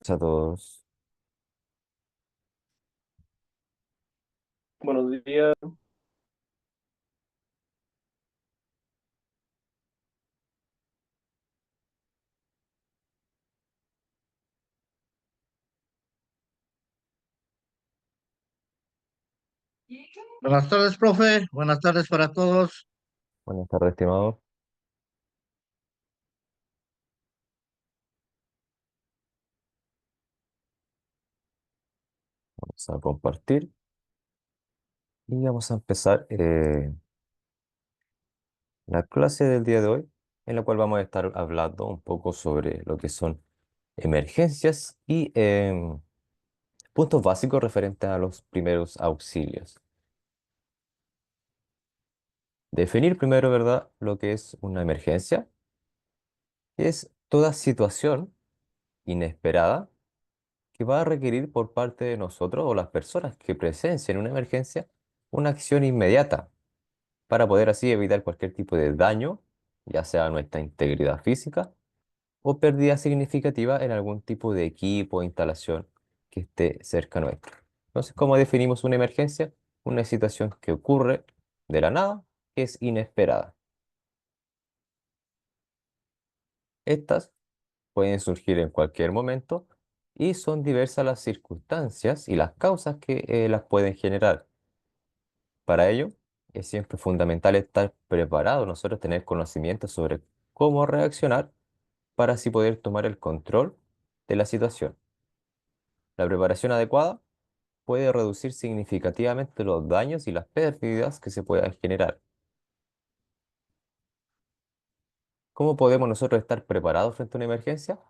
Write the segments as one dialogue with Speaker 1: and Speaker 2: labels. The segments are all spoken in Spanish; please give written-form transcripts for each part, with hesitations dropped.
Speaker 1: noches a todos.
Speaker 2: Buenos días.
Speaker 3: Buenas tardes, profe. Buenas tardes para todos.
Speaker 1: Buenas tardes, estimados. Vamos a compartir y vamos a empezar la clase del día de hoy, en la cual vamos a estar hablando un poco sobre lo que son emergencias y puntos básicos referentes a los primeros auxilios. Definir primero, ¿verdad?, lo que es una emergencia, que es toda situación inesperada que va a requerir por parte de nosotros o las personas que presencien una emergencia una acción inmediata para poder así evitar cualquier tipo de daño, ya sea a nuestra integridad física o pérdida significativa en algún tipo de equipo o instalación que esté cerca nuestro. Entonces, ¿cómo definimos una emergencia? Una situación que ocurre de la nada, que es inesperada. Estas pueden surgir en cualquier momento y son diversas las circunstancias y las causas que las pueden generar. Para ello, es siempre fundamental estar preparado, nosotros tener conocimiento sobre cómo reaccionar para así poder tomar el control de la situación. La preparación adecuada puede reducir significativamente los daños y las pérdidas que se puedan generar. ¿Cómo podemos nosotros estar preparados frente a una emergencia?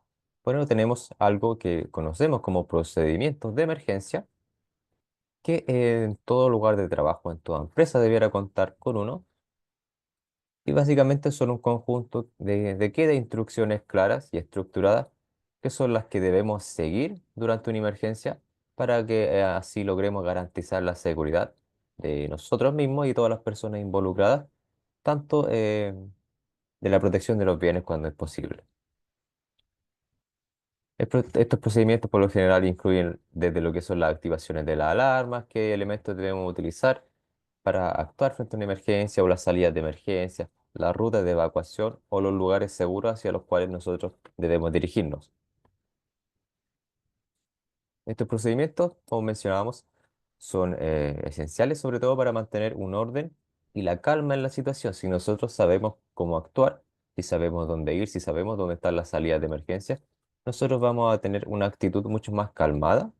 Speaker 1: Bueno, tenemos algo que conocemos como procedimientos de emergencia, que en todo lugar de trabajo, en toda empresa debiera contar con uno. Y básicamente son un conjunto de qué, de instrucciones claras y estructuradas, que son las que debemos seguir durante una emergencia para que así logremos garantizar la seguridad de nosotros mismos y todas las personas involucradas, tanto de la protección de los bienes cuando es posible. Estos procedimientos por lo general incluyen desde lo que son las activaciones de las alarmas, qué elementos debemos utilizar para actuar frente a una emergencia o las salidas de emergencia, las rutas de evacuación o los lugares seguros hacia los cuales nosotros debemos dirigirnos. Estos procedimientos, como mencionábamos, son esenciales sobre todo para mantener un orden y la calma en la situación. Si nosotros sabemos cómo actuar, si sabemos dónde ir, si sabemos dónde están las salidas de emergencia, nosotros vamos a tener una actitud mucho más calmada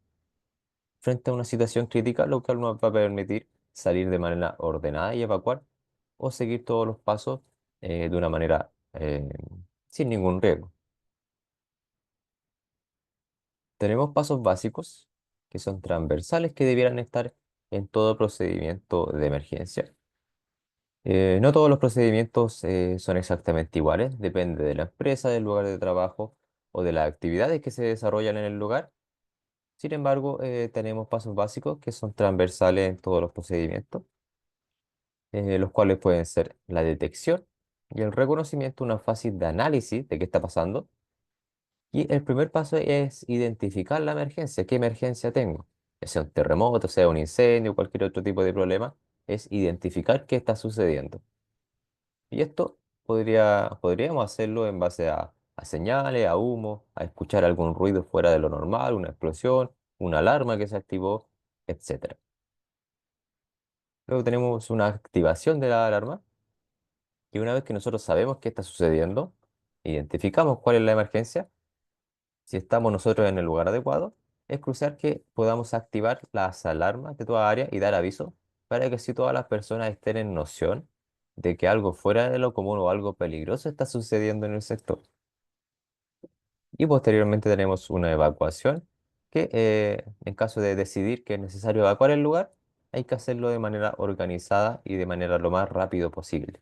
Speaker 1: frente a una situación crítica, lo cual nos va a permitir salir de manera ordenada y evacuar o seguir todos los pasos de una manera sin ningún riesgo. Tenemos pasos básicos que son transversales que debieran estar en todo procedimiento de emergencia. No todos los procedimientos son exactamente iguales, depende de la empresa, del lugar de trabajo o de las actividades que se desarrollan en el lugar. Sin embargo, tenemos pasos básicos que son transversales en todos los procedimientos, los cuales pueden ser la detección y el reconocimiento, una fase de análisis de qué está pasando. Y el primer paso es identificar la emergencia. ¿Qué emergencia tengo? Ya sea un terremoto, sea un incendio, cualquier otro tipo de problema, es identificar qué está sucediendo. Y esto podríamos hacerlo en base a señales, a humo, a escuchar algún ruido fuera de lo normal, una explosión, una alarma que se activó, etcétera. Luego tenemos una activación de la alarma y una vez que nosotros sabemos qué está sucediendo, identificamos cuál es la emergencia, si estamos nosotros en el lugar adecuado, es crucial que podamos activar las alarmas de toda área y dar aviso para que así todas las personas estén en noción de que algo fuera de lo común o algo peligroso está sucediendo en el sector. Y posteriormente tenemos una evacuación que en caso de decidir que es necesario evacuar el lugar, hay que hacerlo de manera organizada y de manera lo más rápido posible,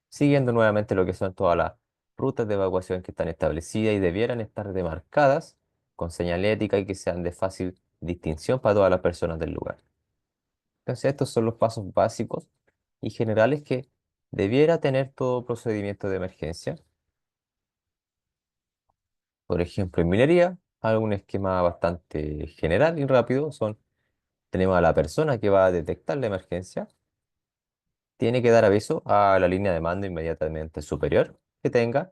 Speaker 1: siguiendo nuevamente lo que son todas las rutas de evacuación que están establecidas y debieran estar demarcadas con señalética y que sean de fácil distinción para todas las personas del lugar. Entonces, estos son los pasos básicos y generales que debiera tener todo procedimiento de emergencia. Por ejemplo, en minería, Algún esquema bastante general y rápido son, tenemos a la persona que va a detectar la emergencia, tiene que dar aviso a la línea de mando inmediatamente superior que tenga,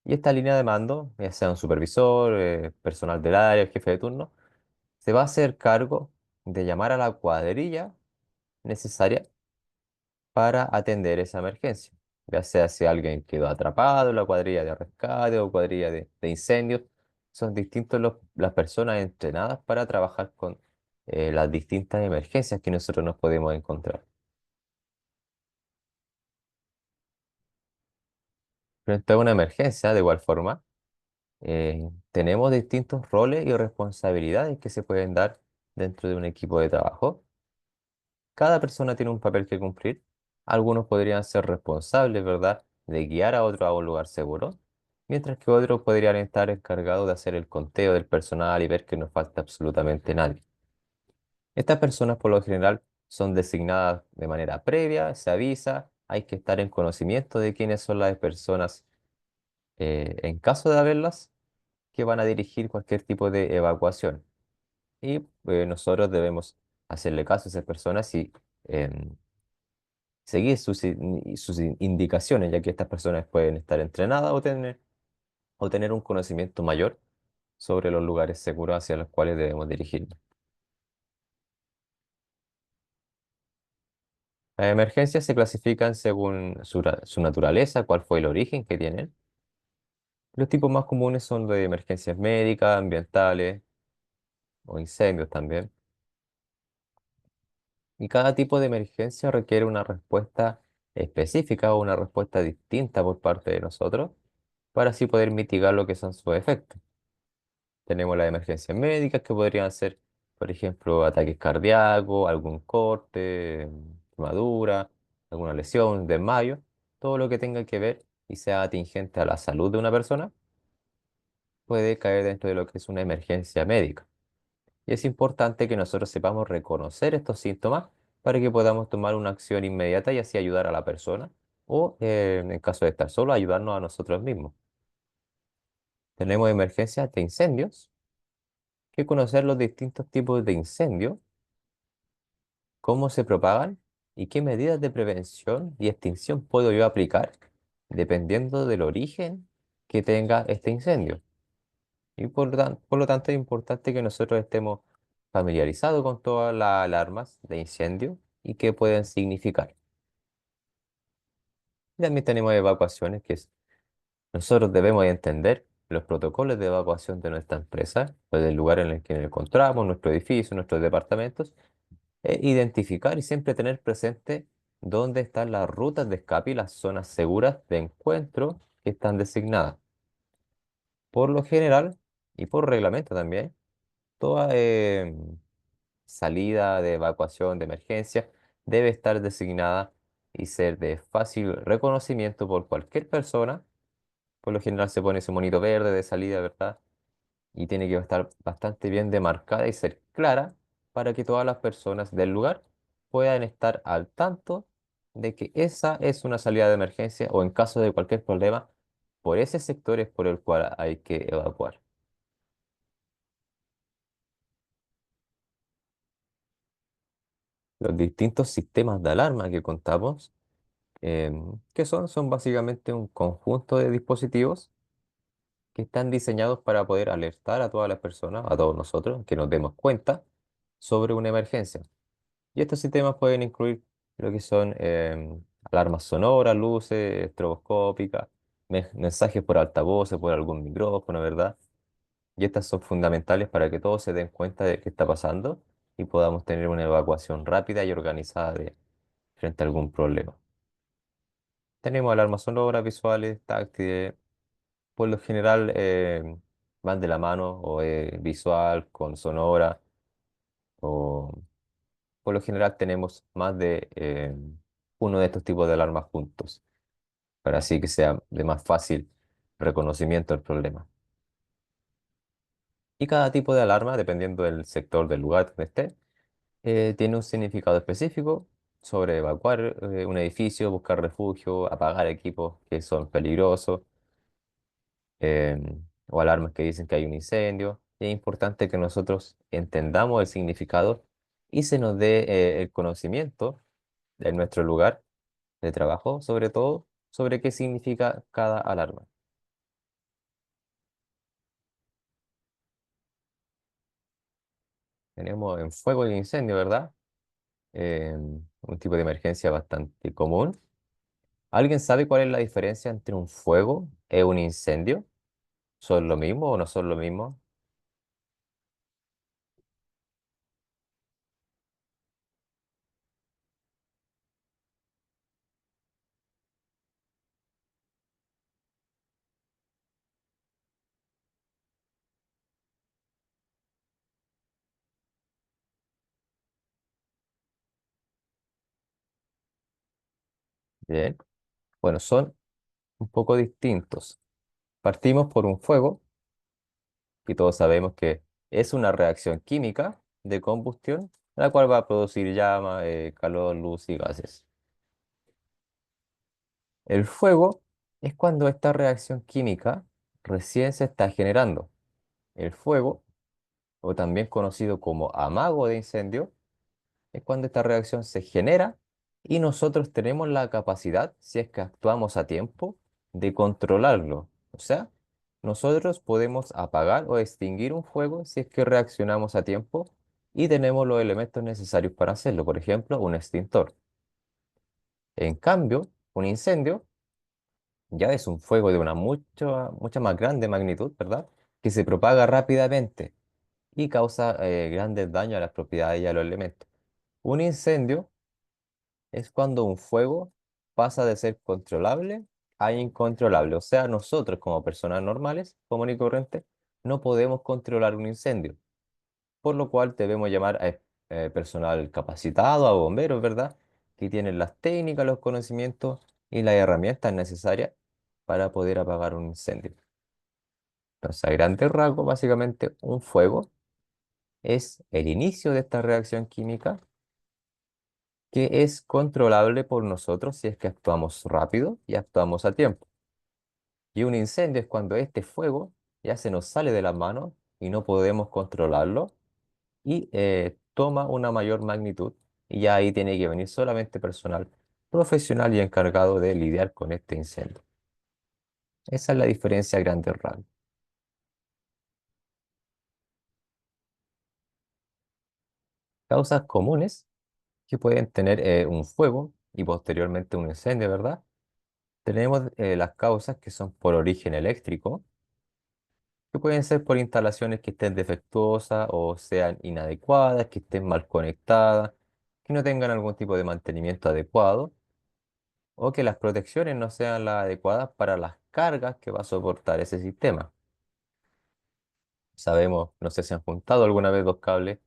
Speaker 1: y esta línea de mando, ya sea un supervisor, personal del área, el jefe de turno, se va a hacer cargo de llamar a la cuadrilla necesaria para atender esa emergencia, ya sea si alguien quedó atrapado en la cuadrilla de rescate o cuadrilla de incendios. Son distintos las personas entrenadas para trabajar con las distintas emergencias que nosotros nos podemos encontrar. Frente a una emergencia, de igual forma, tenemos distintos roles y responsabilidades que se pueden dar dentro de un equipo de trabajo. Cada persona tiene un papel que cumplir. Algunos podrían ser responsables, ¿verdad?, de guiar a otros a un lugar seguro, mientras que otros podrían estar encargados de hacer el conteo del personal y ver que no falta absolutamente nadie. Estas personas, por lo general, son designadas de manera previa, se avisa, hay que estar en conocimiento de quiénes son las personas, en caso de haberlas, que van a dirigir cualquier tipo de evacuación. Y nosotros debemos hacerle caso a esas personas y em, seguir sus indicaciones, ya que estas personas pueden estar entrenadas o tener un conocimiento mayor sobre los lugares seguros hacia los cuales debemos dirigirnos. Las emergencias se clasifican según su naturaleza, cuál fue el origen que tienen. Los tipos más comunes son de emergencias médicas, ambientales o incendios también. Y cada tipo de emergencia requiere una respuesta específica o una respuesta distinta por parte de nosotros para así poder mitigar lo que son sus efectos. Tenemos las emergencias médicas que podrían ser, por ejemplo, ataques cardíacos, algún corte, quemadura, alguna lesión, desmayo, todo lo que tenga que ver y sea atingente a la salud de una persona puede caer dentro de lo que es una emergencia médica. Y es importante que nosotros sepamos reconocer estos síntomas para que podamos tomar una acción inmediata y así ayudar a la persona o, en caso de estar solo, ayudarnos a nosotros mismos. Tenemos emergencias de incendios, que conocer los distintos tipos de incendios, cómo se propagan y qué medidas de prevención y extinción puedo yo aplicar dependiendo del origen que tenga este incendio. Y por lo tanto es importante que nosotros estemos familiarizados con todas las alarmas de incendio y qué pueden significar. Y también tenemos evacuaciones nosotros debemos entender los protocolos de evacuación de nuestra empresa, pues del lugar en el que nos encontramos, nuestro edificio, nuestros departamentos, identificar y siempre tener presente dónde están las rutas de escape y las zonas seguras de encuentro que están designadas. Por lo general, y por reglamento también, toda salida de evacuación de emergencia debe estar designada y ser de fácil reconocimiento por cualquier persona. Por lo general se pone ese monito verde de salida, ¿verdad? Y tiene que estar bastante bien demarcada y ser clara para que todas las personas del lugar puedan estar al tanto de que esa es una salida de emergencia o en caso de cualquier problema, por ese sector es por el cual hay que evacuar. Los distintos sistemas de alarma que contamos, ¿qué son? Son básicamente un conjunto de dispositivos que están diseñados para poder alertar a todas las personas, a todos nosotros, que nos demos cuenta sobre una emergencia. Y estos sistemas pueden incluir lo que son alarmas sonoras, luces, estroboscópicas, mensajes por altavoces, por algún micrófono, ¿verdad? Y estas son fundamentales para que todos se den cuenta de qué está pasando y podamos tener una evacuación rápida y organizada frente a algún problema. Tenemos alarmas sonoras, visuales, táctiles. Por lo general van de la mano o visual con sonora o por lo general tenemos más de uno de estos tipos de alarmas juntos, para así que sea de más fácil reconocimiento del problema. Y cada tipo de alarma, dependiendo del sector del lugar donde esté, tiene un significado específico sobre evacuar un edificio, buscar refugio, apagar equipos que son peligrosos, o alarmas que dicen que hay un incendio. es importante que nosotros entendamos el significado y se nos dé el conocimiento de nuestro lugar de trabajo, sobre todo, sobre qué significa cada alarma. Tenemos en fuego y incendio, ¿verdad? Un tipo de emergencia bastante común. ¿Alguien sabe cuál es la diferencia entre un fuego y un incendio? ¿Son lo mismo o no son lo mismo? Bien. Bueno, son un poco distintos. Partimos por un fuego, que todos sabemos que es una reacción química de combustión, la cual va a producir llama, calor, luz y gases. El fuego es cuando esta reacción química recién se está generando. El fuego, o también conocido como amago de incendio, es cuando esta reacción se genera y nosotros tenemos la capacidad, si es que actuamos a tiempo, de controlarlo. O sea, nosotros podemos apagar o extinguir un fuego si es que reaccionamos a tiempo y tenemos los elementos necesarios para hacerlo, por ejemplo, un extintor. En cambio, un incendio ya es un fuego de una mucha más grande magnitud, ¿verdad? Que se propaga rápidamente y causa grandes daños a las propiedades y a los elementos. Un incendio es cuando un fuego pasa de ser controlable a incontrolable. O sea, nosotros como personas normales, común y corriente, no podemos controlar un incendio, por lo cual debemos llamar a personal capacitado, a bomberos, ¿verdad? Que tienen las técnicas, los conocimientos y las herramientas necesarias para poder apagar un incendio. Entonces, a grandes rasgos, básicamente, un fuego es el inicio de esta reacción química que es controlable por nosotros si es que actuamos rápido y actuamos a tiempo. Y un incendio es cuando este fuego ya se nos sale de las manos y no podemos controlarlo y toma una mayor magnitud y ya ahí tiene que venir solamente personal profesional y encargado de lidiar con este incendio. Esa es la diferencia a grandes rasgos. Causas comunes que pueden tener un fuego y posteriormente un incendio, ¿verdad? Tenemos las causas que son por origen eléctrico, que pueden ser por instalaciones que estén defectuosas o sean inadecuadas, que estén mal conectadas, que no tengan algún tipo de mantenimiento adecuado o que las protecciones no sean las adecuadas para las cargas que va a soportar ese sistema. Sabemos, no sé si han juntado alguna vez dos cables,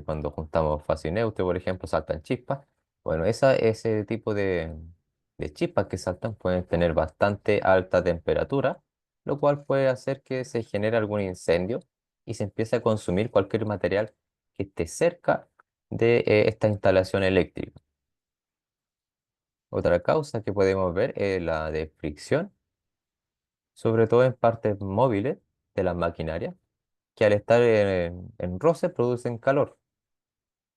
Speaker 1: cuando juntamos fácil y neutro, por ejemplo, saltan chispas. Bueno, ese tipo de chispas que saltan pueden tener bastante alta temperatura, lo cual puede hacer que se genere algún incendio y se empiece a consumir cualquier material que esté cerca de esta instalación eléctrica. Otra causa que podemos ver es la de fricción, sobre todo en partes móviles de las maquinarias, que al estar en roce producen calor.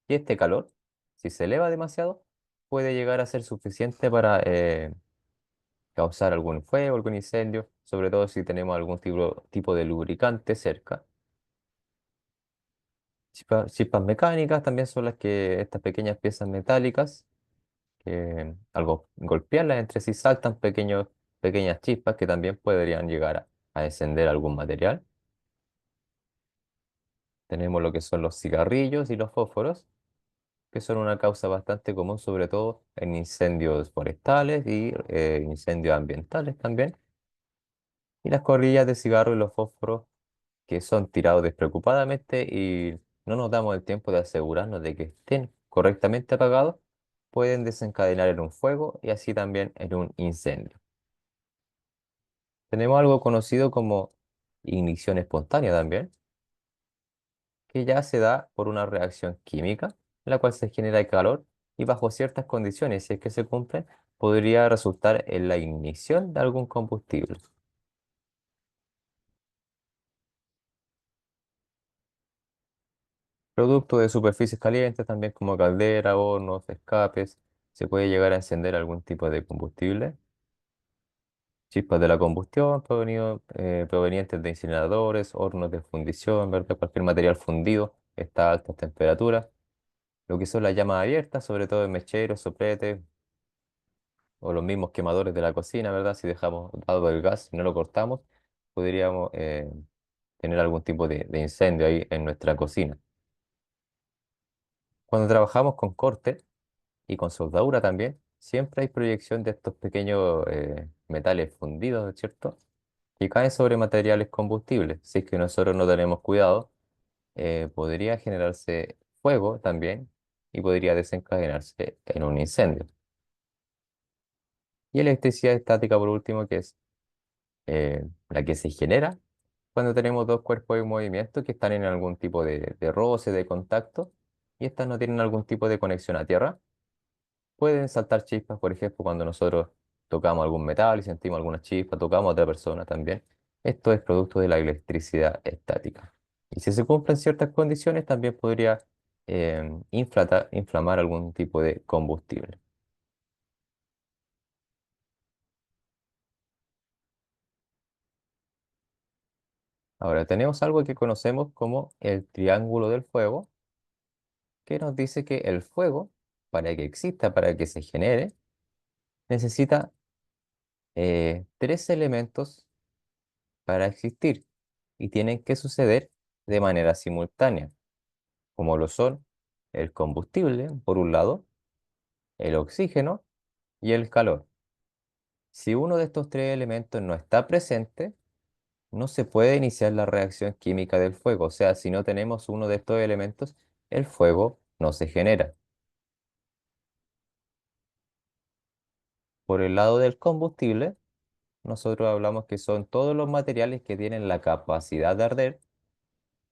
Speaker 1: Y este calor, si se eleva demasiado, puede llegar a ser suficiente para causar algún fuego, algún incendio, sobre todo si tenemos algún tipo de lubricante cerca. Chispas mecánicas también son las que estas pequeñas piezas metálicas, que al golpearlas entre sí saltan pequeñas chispas que también podrían llegar a encender algún material. Tenemos lo que son los cigarrillos y los fósforos, que son una causa bastante común, sobre todo en incendios forestales y incendios ambientales también. Y las colillas de cigarro y los fósforos que son tirados despreocupadamente y no nos damos el tiempo de asegurarnos de que estén correctamente apagados, pueden desencadenar en un fuego y así también en un incendio. Tenemos algo conocido como ignición espontánea también, que ya se da por una reacción química, en la cual se genera calor y bajo ciertas condiciones, si es que se cumplen, podría resultar en la ignición de algún combustible. Producto de superficies calientes, también como caldera, hornos, escapes, se puede llegar a encender algún tipo de combustible. Chispas de la combustión provenientes de incineradores, hornos de fundición, ¿verdad? Cualquier material fundido está a altas temperaturas. Lo que son las llamas abiertas, sobre todo en mecheros, sopretes o los mismos quemadores de la cocina, ¿verdad? Si dejamos dado el gas y no lo cortamos, podríamos tener algún tipo de incendio ahí en nuestra cocina. Cuando trabajamos con corte y con soldadura también, siempre hay proyección de estos pequeños metales fundidos, ¿no es cierto? Que caen sobre materiales combustibles. Si es que nosotros no tenemos cuidado, podría generarse fuego también y podría desencadenarse en un incendio. Y electricidad estática, por último, que es la que se genera cuando tenemos dos cuerpos en movimiento que están en algún tipo de roce, de contacto, y estas no tienen algún tipo de conexión a tierra. Pueden saltar chispas, por ejemplo, cuando nosotros tocamos algún metal y sentimos alguna chispa, tocamos a otra persona también. Esto es producto de la electricidad estática. Y si se cumplen ciertas condiciones, también podría inflamar algún tipo de combustible. Ahora, tenemos algo que conocemos como el triángulo del fuego, que nos dice que el fuego, para que exista, para que se genere, necesita tres elementos para existir y tienen que suceder de manera simultánea, como lo son el combustible, por un lado, el oxígeno y el calor. Si uno de estos tres elementos no está presente, no se puede iniciar la reacción química del fuego. O sea, si no tenemos uno de estos elementos, el fuego no se genera. Por el lado del combustible, nosotros hablamos que son todos los materiales que tienen la capacidad de arder,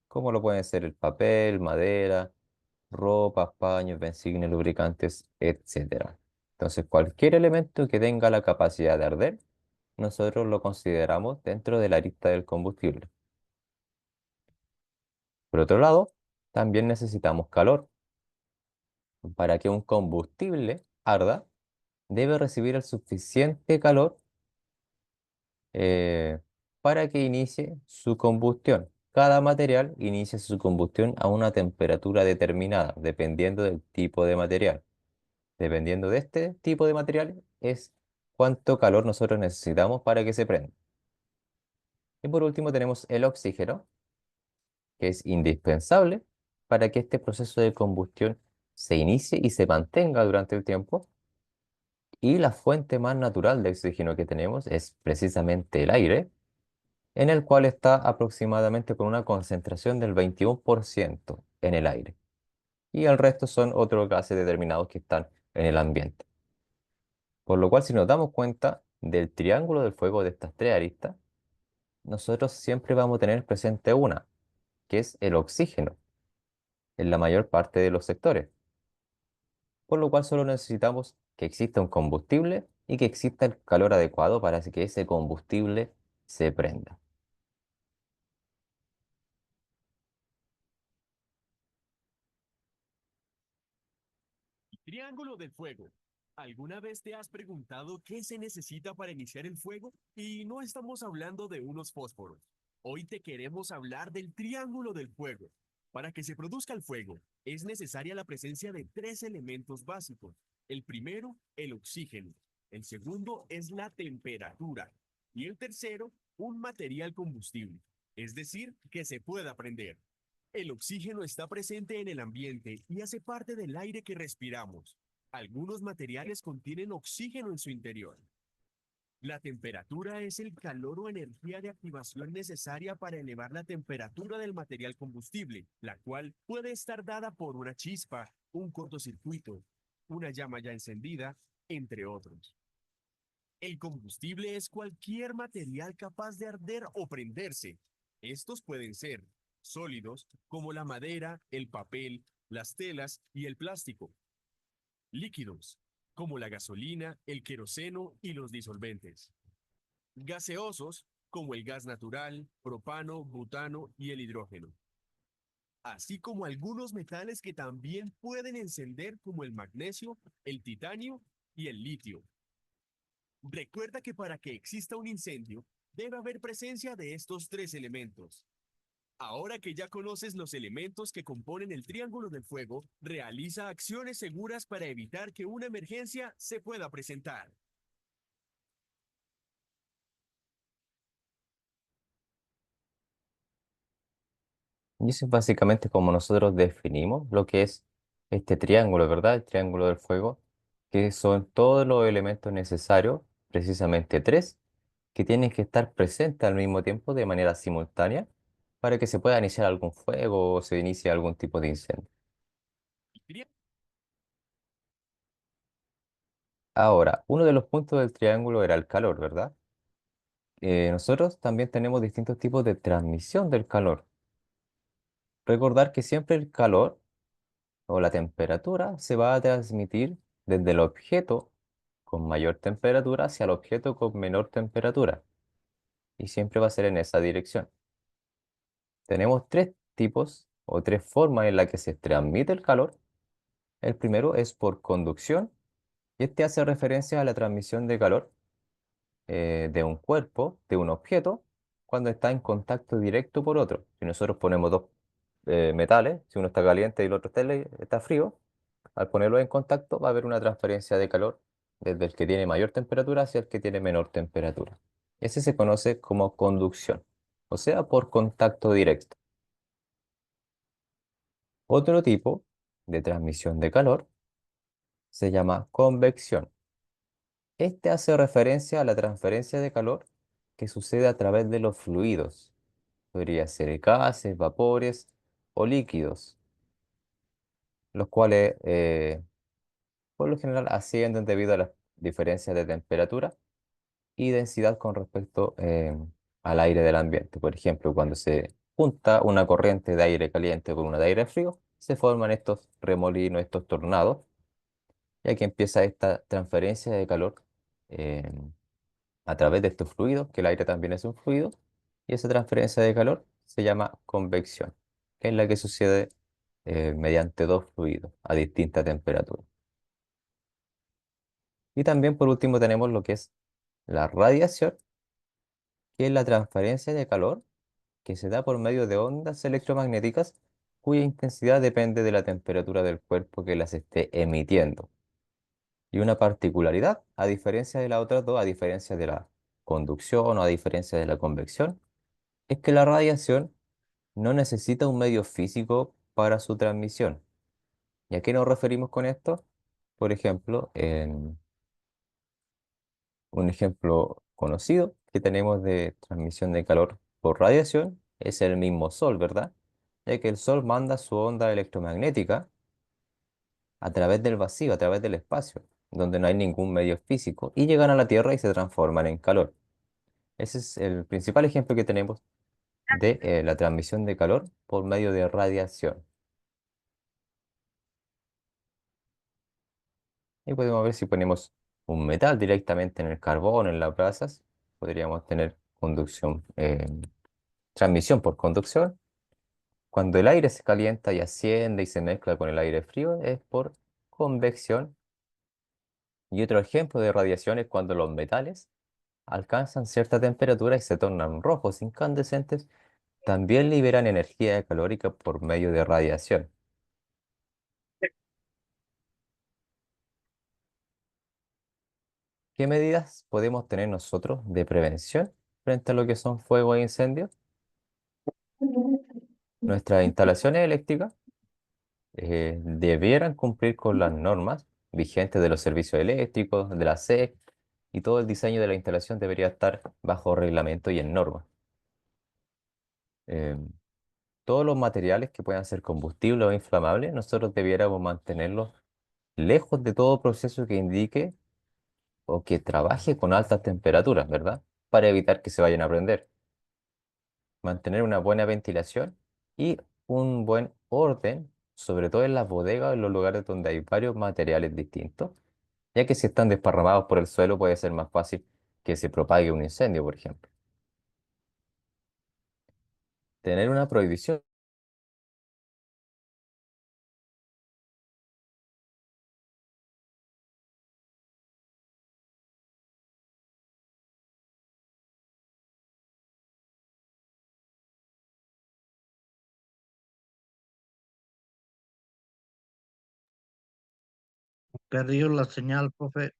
Speaker 1: como lo pueden ser el papel, madera, ropas, paños, bencina, lubricantes, etcétera. Entonces, cualquier elemento que tenga la capacidad de arder, nosotros lo consideramos dentro de la lista del combustible. Por otro lado, también necesitamos calor. Para que un combustible arda, debe recibir el suficiente calor eh, para que inicie su combustión. Cada material inicia su combustión a una temperatura determinada, dependiendo del tipo de material. Dependiendo de este tipo de material, es cuánto calor nosotros necesitamos para que se prenda. Y por último tenemos el oxígeno, que es indispensable para que este proceso de combustión se inicie y se mantenga durante el tiempo. Y la fuente más natural de oxígeno que tenemos es precisamente el aire, en el cual está aproximadamente con una concentración del 21% en el aire. Y el resto son otros gases determinados que están en el ambiente. Por lo cual, si nos damos cuenta del triángulo del fuego de estas tres aristas, nosotros siempre vamos a tener presente una, que es el oxígeno, en la mayor parte de los sectores. Por lo cual solo necesitamos que exista un combustible y que exista el calor adecuado para que ese combustible se prenda.
Speaker 2: Triángulo del fuego. ¿Alguna vez te has preguntado qué se necesita para iniciar el fuego? Y no estamos hablando de unos fósforos. Hoy te queremos hablar del triángulo del fuego. Para que se produzca el fuego, es necesaria la presencia de tres elementos básicos. El primero, el oxígeno. El segundo es la temperatura. Y el tercero, un material combustible. Es decir, que se pueda prender. El oxígeno está presente en el ambiente y hace parte del aire que respiramos. Algunos materiales contienen oxígeno en su interior. La temperatura es el calor o energía de activación necesaria para elevar la temperatura del material combustible, la cual puede estar dada por una chispa, un cortocircuito, una llama ya encendida, entre otros. El combustible es cualquier material capaz de arder o prenderse. Estos pueden ser sólidos, como la madera, el papel, las telas y el plástico. Líquidos, como la gasolina, el queroseno y los disolventes. Gaseosos, como el gas natural, propano, butano y el hidrógeno. así como algunos metales que también pueden encender como el magnesio, el titanio y el litio. Recuerda que para que exista un incendio, debe haber presencia de estos tres elementos. Ahora que ya conoces los elementos que componen el triángulo del fuego, realiza acciones seguras para evitar que una emergencia se pueda presentar.
Speaker 1: Y eso es básicamente como nosotros definimos lo que es este triángulo, ¿verdad? El triángulo del fuego, que son todos los elementos necesarios, precisamente tres, que tienen que estar presentes al mismo tiempo de manera simultánea para que se pueda iniciar algún fuego o se inicie algún tipo de incendio. Ahora, uno de los puntos del triángulo era el calor, ¿verdad? Nosotros también tenemos distintos tipos de transmisión del calor. Recordar que siempre el calor o la temperatura se va a transmitir desde el objeto con mayor temperatura hacia el objeto con menor temperatura. Y siempre va a ser en esa dirección. Tenemos tres tipos o tres formas en las que se transmite el calor. El primero es por conducción y este hace referencia a la transmisión de calor de un cuerpo, de un objeto, cuando está en contacto directo por otro. Si nosotros ponemos dos metales, si uno está caliente y el otro está frío, al ponerlos en contacto va a haber una transferencia de calor desde el que tiene mayor temperatura hacia el que tiene menor temperatura. Ese se conoce como conducción, o sea, por contacto directo. Otro tipo de transmisión de calor se llama convección. Este hace referencia a la transferencia de calor que sucede a través de los fluidos. Podría ser gases, vapores o líquidos, los cuales por lo general ascienden debido a las diferencias de temperatura y densidad con respecto al aire del ambiente. Por ejemplo, cuando se junta una corriente de aire caliente con una de aire frío, se forman estos remolinos, estos tornados, ya que empieza esta transferencia de calor eh, a través de estos fluidos, que el aire también es un fluido, y esa transferencia de calor se llama convección, que es la que sucede mediante dos fluidos a distinta temperatura. Y también por último tenemos lo que es la radiación, que es la transferencia de calor que se da por medio de ondas electromagnéticas cuya intensidad depende de la temperatura del cuerpo que las esté emitiendo. Y una particularidad, a diferencia de las otras dos, a diferencia de la conducción o a diferencia de la convección, es que la radiación no necesita un medio físico para su transmisión. ¿Y a qué nos referimos con esto? Por ejemplo, en un ejemplo conocido que tenemos de transmisión de calor por radiación es el mismo Sol, ¿verdad? Ya que el Sol manda su onda electromagnética a través del vacío, a través del espacio, donde no hay ningún medio físico, y llegan a la Tierra y se transforman en calor. Ese es el principal ejemplo que tenemos de la transmisión de calor por medio de radiación. Y podemos ver si ponemos un metal directamente en el carbón, en las brasas, podríamos tener conducción, transmisión por conducción. Cuando el aire se calienta y asciende y se mezcla con el aire frío es por convección. Y otro ejemplo de radiación es cuando los metales alcanzan cierta temperatura y se tornan rojos incandescentes, también liberan energía calórica por medio de radiación. ¿Qué medidas podemos tener nosotros de prevención frente a lo que son fuegos e incendios? Nuestras instalaciones eléctricas debieran cumplir con las normas vigentes de los servicios eléctricos, de la SEC, y todo el diseño de la instalación debería estar bajo reglamento y en norma. Eh, todos los materiales que puedan ser combustibles o inflamables, nosotros debiéramos mantenerlos lejos de todo proceso que indique o que trabaje con altas temperaturas, ¿verdad? Para evitar que se vayan a prender. Mantener una buena ventilación y un buen orden, sobre todo en las bodegas o en los lugares donde hay varios materiales distintos, ya que si están desparramados por el suelo puede ser más fácil que se propague un incendio, por ejemplo. Tener una prohibición
Speaker 3: perdió la señal, profe.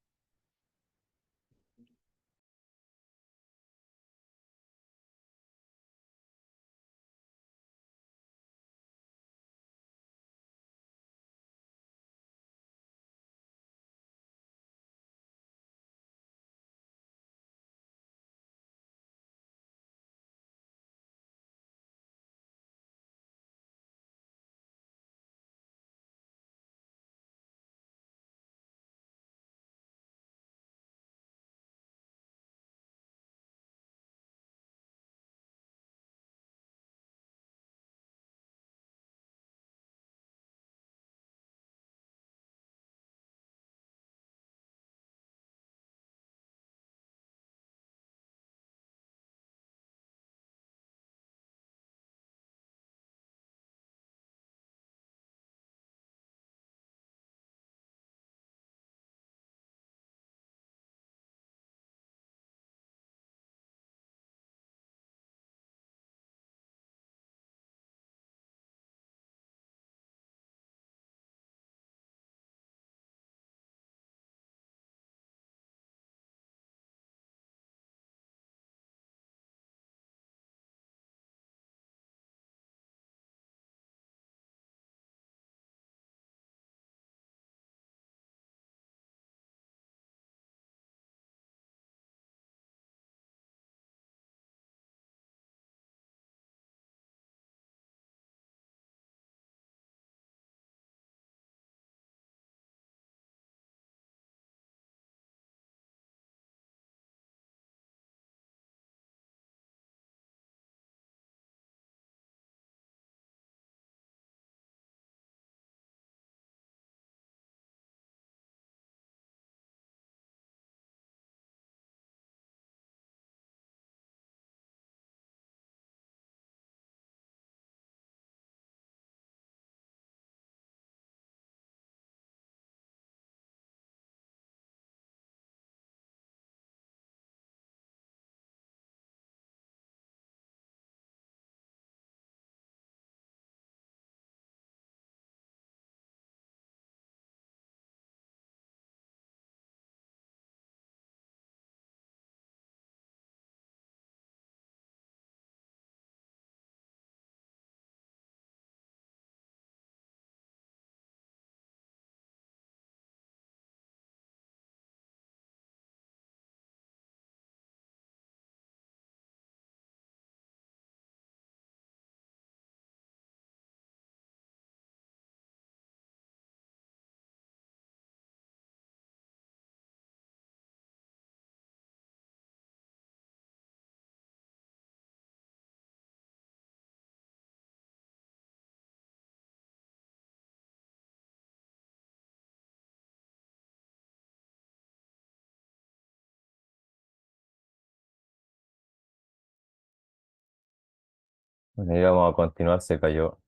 Speaker 1: Bueno, y vamos a continuar, se me cayó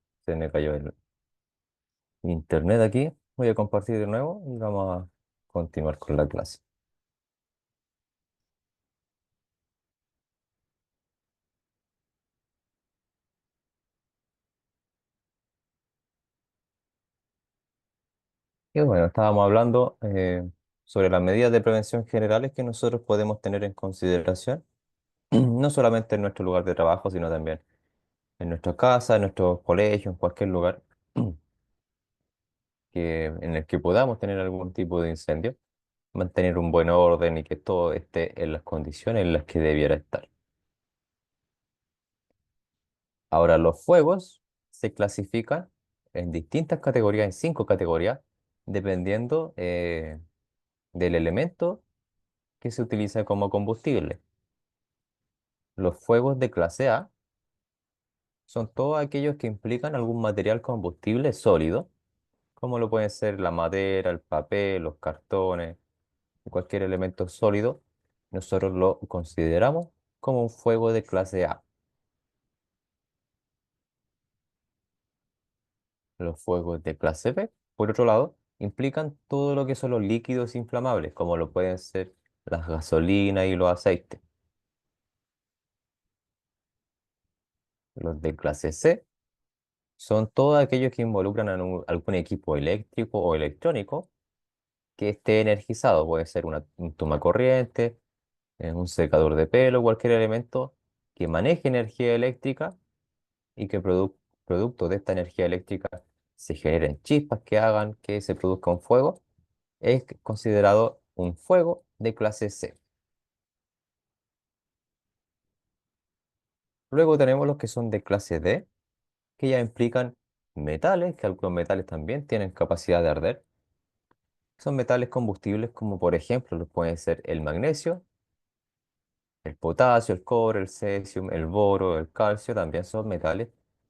Speaker 1: el internet aquí. Voy a compartir de nuevo y vamos a continuar con la clase. Y bueno, estábamos hablando sobre las medidas de prevención generales que nosotros podemos tener en consideración, no solamente en nuestro lugar de trabajo, sino también en nuestra casa, en nuestros colegios, en cualquier lugar en el que podamos tener algún tipo de incendio, mantener un buen orden y que todo esté en las condiciones en las que debiera estar. Ahora, los fuegos se clasifican en distintas categorías, en 5 categorías, dependiendo del elemento que se utiliza como combustible. Los fuegos de clase A son todos aquellos que implican algún material combustible sólido, como lo pueden ser la madera, el papel, los cartones, cualquier elemento sólido. Nosotros lo consideramos como un fuego de clase A. Los fuegos de clase B, por otro lado, implican todo lo que son los líquidos inflamables, como lo pueden ser las gasolinas y los aceites. Los de clase C son todos aquellos que involucran algún equipo eléctrico o electrónico, que esté energizado. Puede ser un toma corriente, un secador de pelo, cualquier elemento que maneje energía eléctrica y que producto de esta energía eléctrica se generen chispas que hagan que se produzca un fuego, es considerado un fuego de clase C. Luego tenemos los que son de clase D, que ya implican metales, que algunos metales también tienen capacidad de arder. Son metales combustibles como por ejemplo lo pueden ser el magnesio, el potasio, el cobre, el cesio, el boro, el calcio, también son metales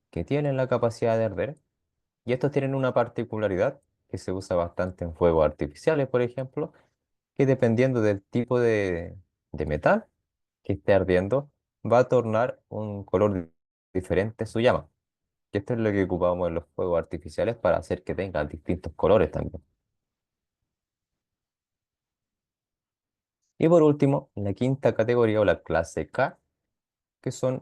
Speaker 1: que tienen la capacidad de arder. Y estos tienen una particularidad que se usa bastante en fuegos artificiales, por ejemplo, que dependiendo del tipo de metal que esté ardiendo, va a tornar un color diferente su llama. Y esto es lo que ocupamos en los fuegos artificiales para hacer que tengan distintos colores también. Y por último, la quinta categoría o la clase K, que son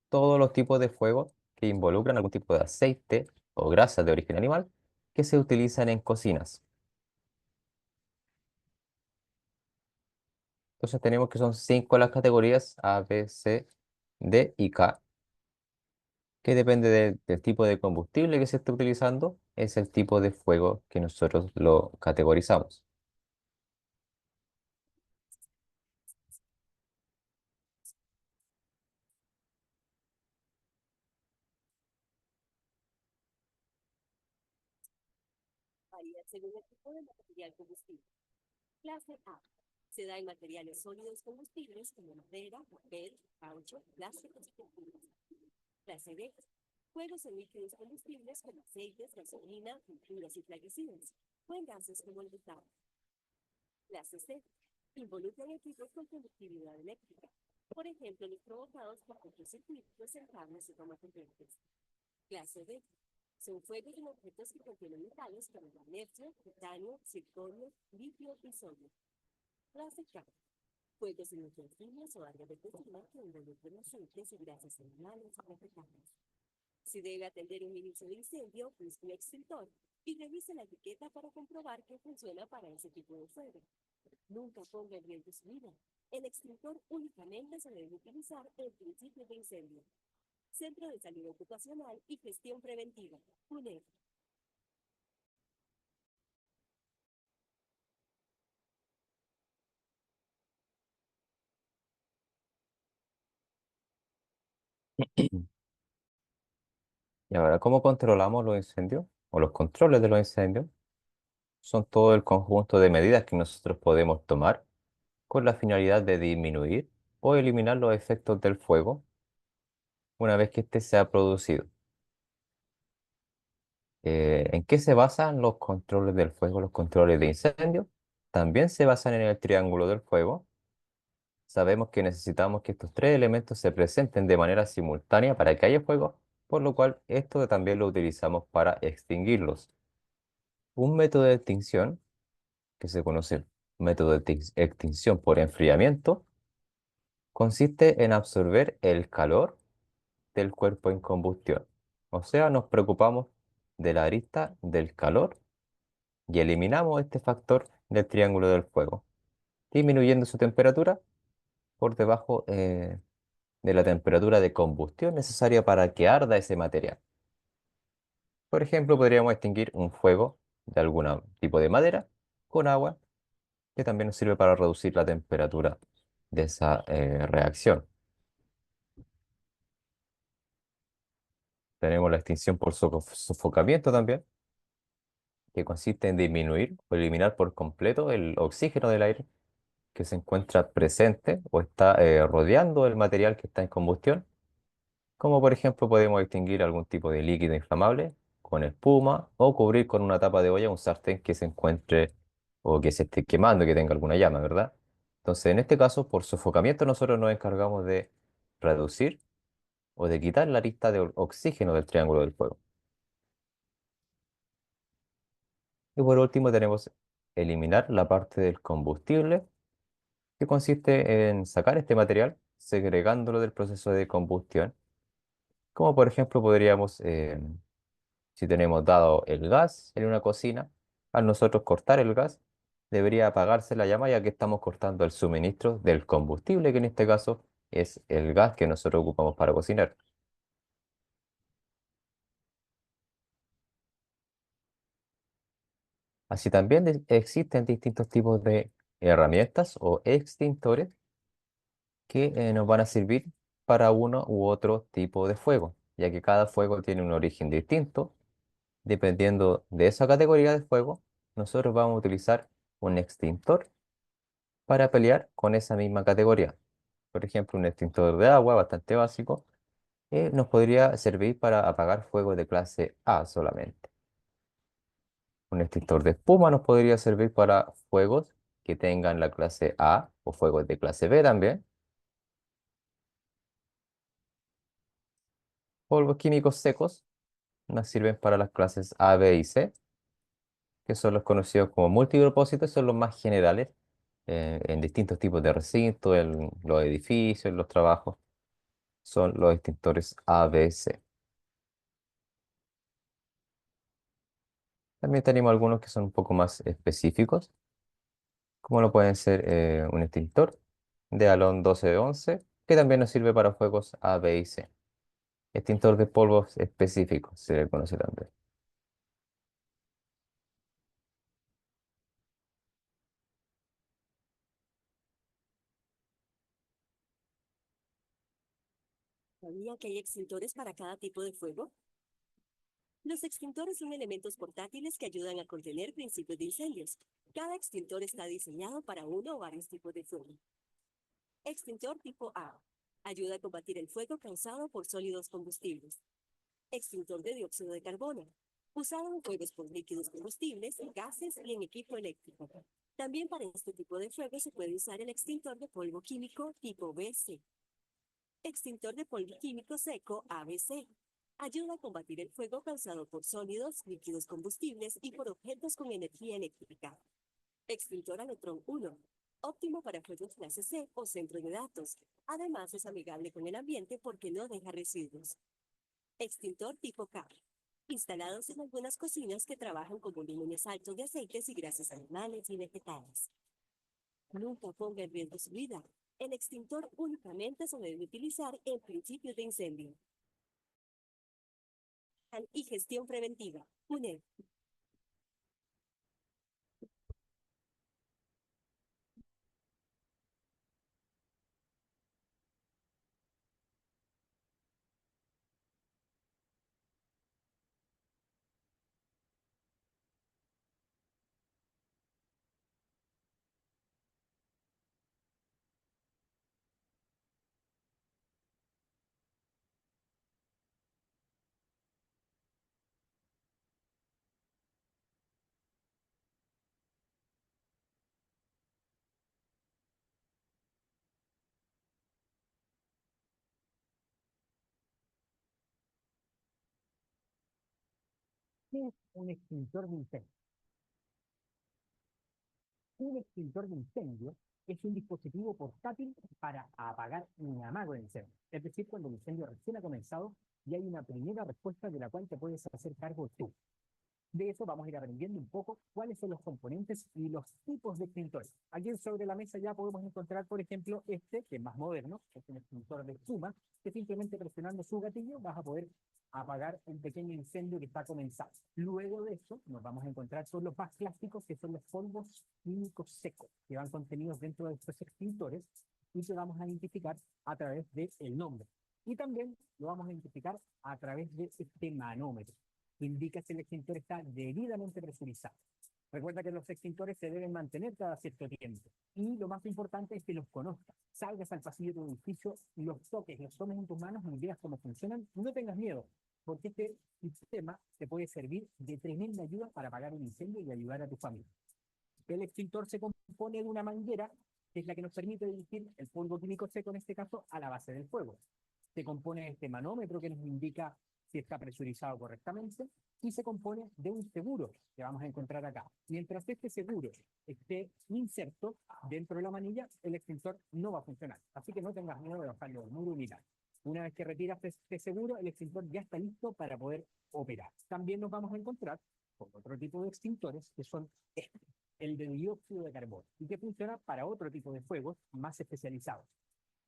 Speaker 1: todos los tipos de fuego que involucran algún tipo de aceite o grasa de origen animal que se utilizan en cocinas. Entonces tenemos que son cinco las categorías A, B, C, D y K, que depende del tipo de combustible que se esté utilizando, es el tipo de fuego que nosotros lo categorizamos.
Speaker 4: Varía según el tipo de material combustible. Clase A. Se da en materiales sólidos combustibles como madera, papel, caucho, plásticos y pinturas. Clase B. Fuegos en líquidos combustibles como aceites, gasolina, pinturas y plaguicidas, o en gases como el butano. Clase C. Involucran equipos con conductividad eléctrica. Por ejemplo, los provocados por cortocircuitos en cables y tomacorrientes. Clase D. Son fuegos en objetos que contienen metales como magnesio, titanio, circonio, litio y sodio. Clase K. Fuegos en utensillos o áreas de cocina que involucran aceites y grasas animales o vegetales. Si debe atender un inicio de incendio, busque un extintor y revise la etiqueta para comprobar que funciona para ese tipo de fuego. Nunca ponga en riesgo su vida. El extintor únicamente se debe utilizar en principio de incendio. Centro de Salud Ocupacional y Gestión Preventiva, UNED.
Speaker 1: Y ahora, ¿cómo controlamos los incendios o los controles de los incendios? Son todo el conjunto de medidas que nosotros podemos tomar con la finalidad de disminuir o eliminar los efectos del fuego una vez que éste se ha producido. ¿En qué se basan los controles del fuego, los controles de incendio? También se basan en el triángulo del fuego. Sabemos que necesitamos que estos tres elementos se presenten de manera simultánea para que haya fuego, por lo cual esto también lo utilizamos para extinguirlos. Un método de extinción, que se conoce método de extinción por enfriamiento, consiste en absorber el calor del cuerpo en combustión. O sea, nos preocupamos de la arista del calor y eliminamos este factor del triángulo del fuego, disminuyendo su temperatura por debajo de la temperatura de combustión necesaria para que arda ese material. Por ejemplo, podríamos extinguir un fuego de algún tipo de madera con agua, que también nos sirve para reducir la temperatura de esa reacción. Tenemos la extinción por sofocamiento también, que consiste en disminuir o eliminar por completo el oxígeno del aire que se encuentra presente o está rodeando el material que está en combustión, como por ejemplo podemos extinguir algún tipo de líquido inflamable con espuma o cubrir con una tapa de olla un sartén que se encuentre o que se esté quemando, que tenga alguna llama, ¿verdad? Entonces, en este caso, por sofocamiento, nosotros nos encargamos de reducir o de quitar la lista de oxígeno del triángulo del fuego. Y por último tenemos eliminar la parte del combustible, que consiste en sacar este material, segregándolo del proceso de combustión, como por ejemplo podríamos, si tenemos dado el gas en una cocina, Al nosotros cortar el gas, debería apagarse la llama ya que estamos cortando el suministro del combustible, que en este caso es el gas que nosotros ocupamos para cocinar. Así también existen distintos tipos de herramientas o extintores que nos van a servir para uno u otro tipo de fuego, ya que cada fuego tiene un origen distinto. Dependiendo de esa categoría de fuego, nosotros vamos a utilizar un extintor para pelear con esa misma categoría. Por ejemplo, un extintor de agua bastante básico nos podría servir para apagar fuegos de clase A solamente. Un extintor de espuma nos podría servir para fuegos que tengan la clase A o fuegos de clase B también. Polvos químicos secos nos sirven para las clases A, B y C, que son los conocidos como multipropósitos, son los más generales en distintos tipos de recintos, en los edificios, en los trabajos, son los extintores A, B, C. También tenemos algunos que son un poco más específicos, como lo pueden ser un extintor de halón 1211, que también nos sirve para fuegos A, B y C. Extintor de polvos específicos, se le conoce también.
Speaker 4: ¿Sabía que hay extintores para cada tipo de fuego? Los extintores son elementos portátiles que ayudan a contener principios de incendios. Cada extintor está diseñado para uno o varios tipos de fuego. Extintor tipo A. Ayuda a combatir el fuego causado por sólidos combustibles. Extintor de dióxido de carbono. Usado en fuegos por líquidos combustibles, gases y en equipo eléctrico. También para este tipo de fuego se puede usar el extintor de polvo químico tipo BC. Extintor de polvo químico seco ABC. Ayuda a combatir el fuego causado por sólidos, líquidos combustibles y por objetos con energía eléctrica. Extintor a neutrón 1. Óptimo para fuegos clase C o centros de datos. Además es amigable con el ambiente porque no deja residuos. Extintor tipo K. Instalados en algunas cocinas que trabajan con volúmenes altos de aceites y grasas animales y vegetales. Nunca ponga en riesgo su vida. El extintor únicamente se debe utilizar en principios de incendio. Y gestión preventiva. UNED.
Speaker 5: ¿Qué es un extintor de incendio? Un extintor de incendio es un dispositivo portátil para apagar un amago de incendio. Es decir, cuando el incendio recién ha comenzado y hay una primera respuesta de la cual te puedes hacer cargo tú. De eso vamos a ir aprendiendo un poco cuáles son los componentes y los tipos de extintores. Aquí sobre la mesa ya podemos encontrar, por ejemplo, este, que es más moderno, es un extintor de espuma, que simplemente presionando su gatillo vas a poder apagar un pequeño incendio que está comenzando. Luego de eso nos vamos a encontrar con los más clásicos, que son los polvos químicos secos, que van contenidos dentro de estos extintores y que vamos a identificar a través del nombre. Y también lo vamos a identificar a través de este manómetro, que indica si el extintor está debidamente presurizado. Recuerda que los extintores se deben mantener cada cierto tiempo. Y lo más importante es que los conozcas. Salgas al pasillo de tu edificio, los toques, los tomes en tus manos y veas cómo funcionan. Y no tengas miedo, porque este sistema te puede servir de tremenda ayuda para apagar un incendio y ayudar a tu familia. El extintor se compone de una manguera, que es la que nos permite dirigir el polvo químico seco, en este caso, a la base del fuego. Se compone de este manómetro que nos indica si está presurizado correctamente y se compone de un seguro que vamos a encontrar acá. Mientras este seguro esté inserto dentro de la manilla, el extintor no va a funcionar. Así que no tengas miedo de bajarlo del muro ni nada. Una vez que retiras este seguro, el extintor ya está listo para poder operar. También nos vamos a encontrar con otro tipo de extintores que son el de dióxido de carbono y que funciona para otro tipo de fuegos más especializados.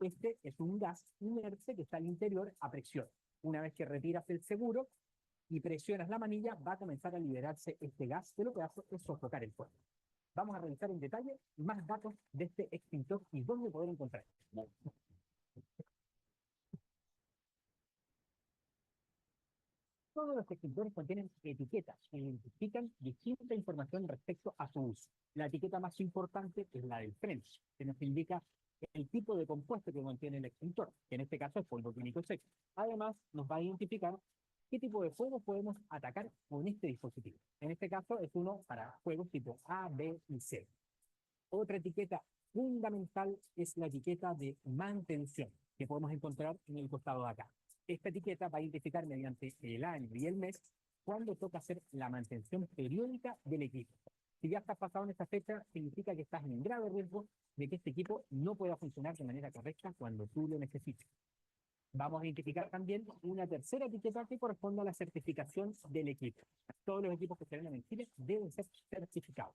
Speaker 5: Este es un gas inerte que está al interior a presión. Una vez que retiras el seguro y presionas la manilla, va a comenzar a liberarse este gas que lo que hace es sofocar el fuego. Vamos a revisar en detalle más datos de este extintor y dónde poder encontrar. Todos los extintores contienen etiquetas que identifican distinta información respecto a su uso. La etiqueta más importante es la del frente, que nos indica el tipo de compuesto que contiene el extintor, que en este caso es polvo químico seco. Además, nos va a identificar qué tipo de fuego podemos atacar con este dispositivo. En este caso es uno para fuegos tipo A, B y C. Otra etiqueta fundamental es la etiqueta de mantención, que podemos encontrar en el costado de acá. Esta etiqueta va a identificar mediante el año y el mes cuándo toca hacer la mantención periódica del equipo. Si ya estás pasado en esta fecha, significa que estás en grave riesgo de que este equipo no pueda funcionar de manera correcta cuando tú lo necesites. Vamos a identificar también una tercera etiqueta que corresponde a la certificación del equipo. Todos los equipos que se venden en Chile deben ser certificados.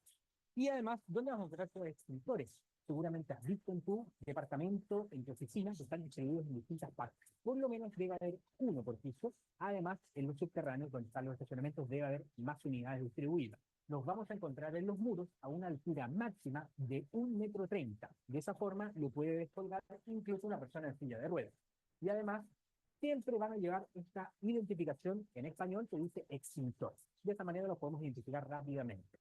Speaker 5: Y además, ¿dónde vamos a encontrar estos extintores? Seguramente has visto en tu departamento, en tu oficina, que están distribuidos en distintas partes. Por lo menos debe haber uno por piso. Además, en los subterráneos, donde están los estacionamientos, debe haber más unidades distribuidas. Los vamos a encontrar en los muros a una altura máxima de 1,30 m. De esa forma, lo puede descolgar incluso una persona en silla de ruedas. Y además, siempre van a llevar esta identificación en español que dice extintor. De esta manera lo podemos identificar rápidamente.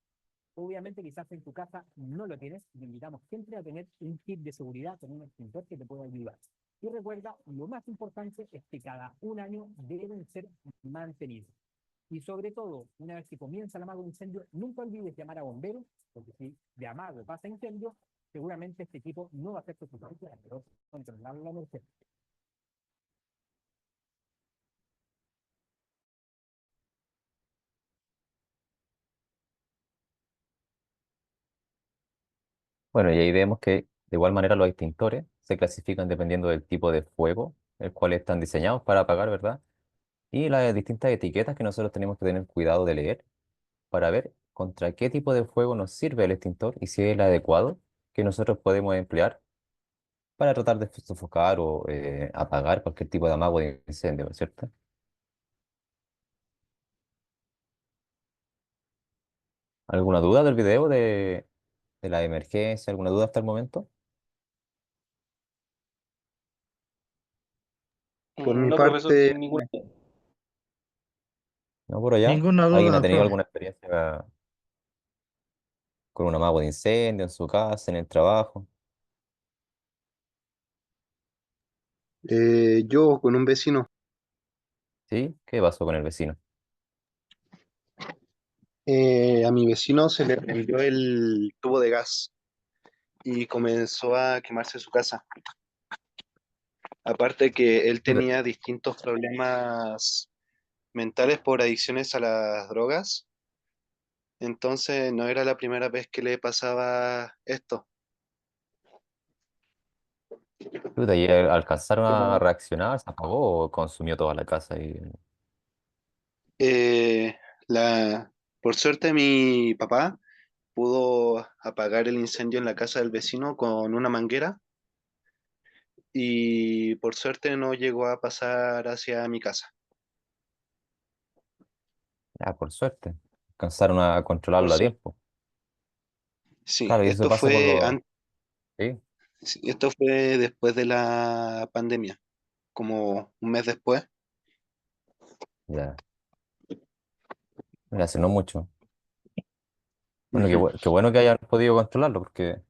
Speaker 5: Obviamente, quizás en tu casa no lo tienes, te invitamos siempre a tener un kit de seguridad con un extintor que te pueda ayudar. Y recuerda, lo más importante es que cada un año deben ser mantenidos. Y sobre todo, una vez que comienza el amago de incendio, nunca olvides llamar a bomberos, porque si de amago pasa incendio, seguramente este equipo no va a ser suficiente para poder controlar la emergencia.
Speaker 1: Bueno, y ahí vemos que de igual manera los extintores se clasifican dependiendo del tipo de fuego, el cual están diseñados para apagar, ¿verdad? Y las distintas etiquetas que nosotros tenemos que tener cuidado de leer para ver contra qué tipo de fuego nos sirve el extintor y si es el adecuado que nosotros podemos emplear para tratar de sofocar o apagar cualquier tipo de amago de incendio, ¿cierto? ¿Alguna duda del video de la emergencia? ¿Alguna duda hasta el momento?
Speaker 3: Por mi
Speaker 6: No, profesor,
Speaker 3: parte,
Speaker 6: sin ninguna.
Speaker 1: ¿No por allá?
Speaker 3: ninguna
Speaker 1: ¿Alguien ha
Speaker 3: duda,
Speaker 1: tenido
Speaker 3: profe.
Speaker 1: alguna experiencia con un amago de incendio en su casa, en el trabajo?
Speaker 7: Yo con un vecino,
Speaker 1: ¿Sí? ¿Qué pasó con el vecino?
Speaker 7: a mi vecino se le prendió el tubo de gas y comenzó a quemarse su casa. Aparte que él
Speaker 1: Chuta.
Speaker 7: tenía distintos problemas mentales por adicciones a las drogas, entonces no era la primera vez que le pasaba esto.
Speaker 1: Chuta, ¿y alcanzaron a
Speaker 7: Como,
Speaker 1: reaccionar? ¿Se apagó o consumió toda la casa?
Speaker 7: eh, la, por suerte mi papá pudo apagar el incendio en la casa del vecino con una manguera y por suerte no llegó a pasar hacia mi casa.
Speaker 1: Ya, por suerte. Alcanzaron a
Speaker 7: Por
Speaker 1: controlarlo a
Speaker 7: suerte.
Speaker 1: tiempo.
Speaker 7: Sí,
Speaker 1: Claro, y eso pasa por los... Sí,
Speaker 7: sí, esto fue después de la pandemia, como un mes después.
Speaker 1: ya. Mira, hace no mucho. Bueno,
Speaker 7: Ujú.
Speaker 1: qué bueno que hayan podido controlarlo, porque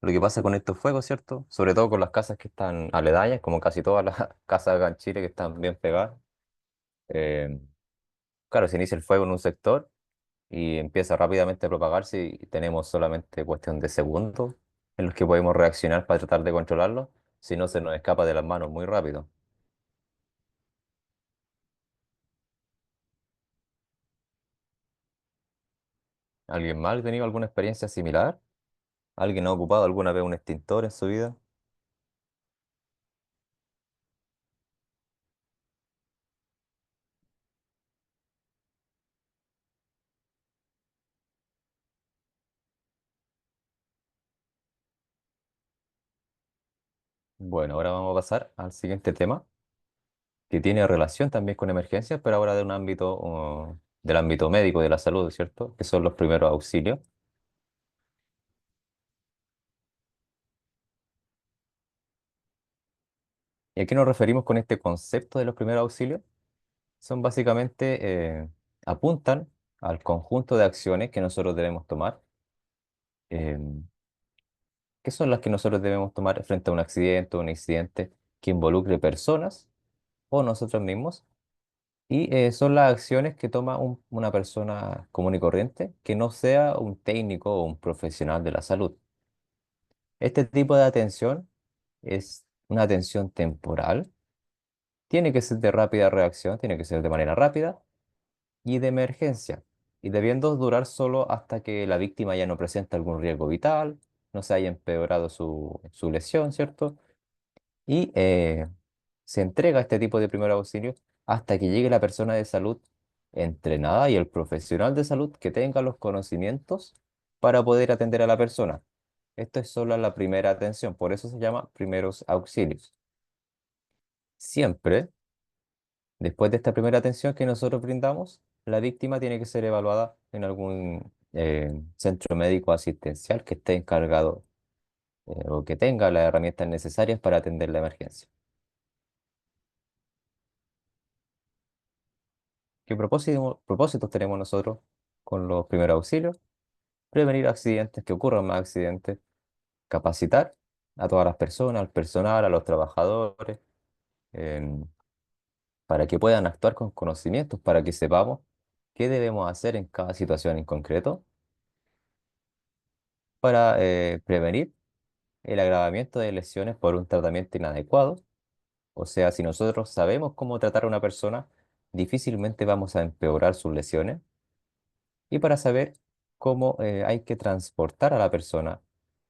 Speaker 1: lo que pasa con estos fuegos, ¿cierto? Sobre todo con las casas que están aledañas, como casi todas las casas acá en Chile que están bien pegadas. eh, claro, se inicia el fuego en un sector y empieza rápidamente a propagarse y tenemos solamente cuestión de segundos en los que podemos reaccionar para tratar de controlarlo, si no se nos escapa de las manos muy rápido. ¿Alguien más ha tenido alguna experiencia similar? ¿Alguien ha ocupado alguna vez un extintor en su vida? Bueno, ahora vamos a pasar al siguiente tema, que tiene relación también con emergencias, pero ahora de un ámbito, del ámbito médico, de la salud, ¿cierto? Que son los primeros auxilios. ¿Y a qué nos referimos con este concepto de los primeros auxilios? Son básicamente, apuntan al conjunto de acciones que nosotros debemos tomar. ¿Qué son las que nosotros debemos tomar frente a un accidente o un incidente que involucre personas o nosotros mismos? Y son las acciones que toma una persona común y corriente que no sea un técnico o un profesional de la salud. Este tipo de atención es una atención temporal, tiene que ser de rápida reacción, tiene que ser de manera rápida y de emergencia, y debiendo durar solo hasta que la víctima ya no presenta algún riesgo vital, no se haya empeorado su lesión, ¿cierto? Y se entrega este tipo de primer auxilio hasta que llegue la persona de salud entrenada y el profesional de salud que tenga los conocimientos para poder atender a la persona. Esto es solo la primera atención, por eso se llama primeros auxilios. Siempre, después de esta primera atención que nosotros brindamos, la víctima tiene que ser evaluada en algún centro médico asistencial que esté encargado o que tenga las herramientas necesarias para atender la emergencia. ¿Qué propósitos tenemos nosotros con los primeros auxilios? Prevenir accidentes, que ocurran más accidentes, capacitar a todas las personas, al personal, a los trabajadores, em, para que puedan actuar con conocimientos, para que sepamos qué debemos hacer en cada situación en concreto, para prevenir el agravamiento de lesiones por un tratamiento inadecuado. O sea, si nosotros sabemos cómo tratar a una persona, difícilmente vamos a empeorar sus lesiones y para saber cómo hay que transportar a la persona.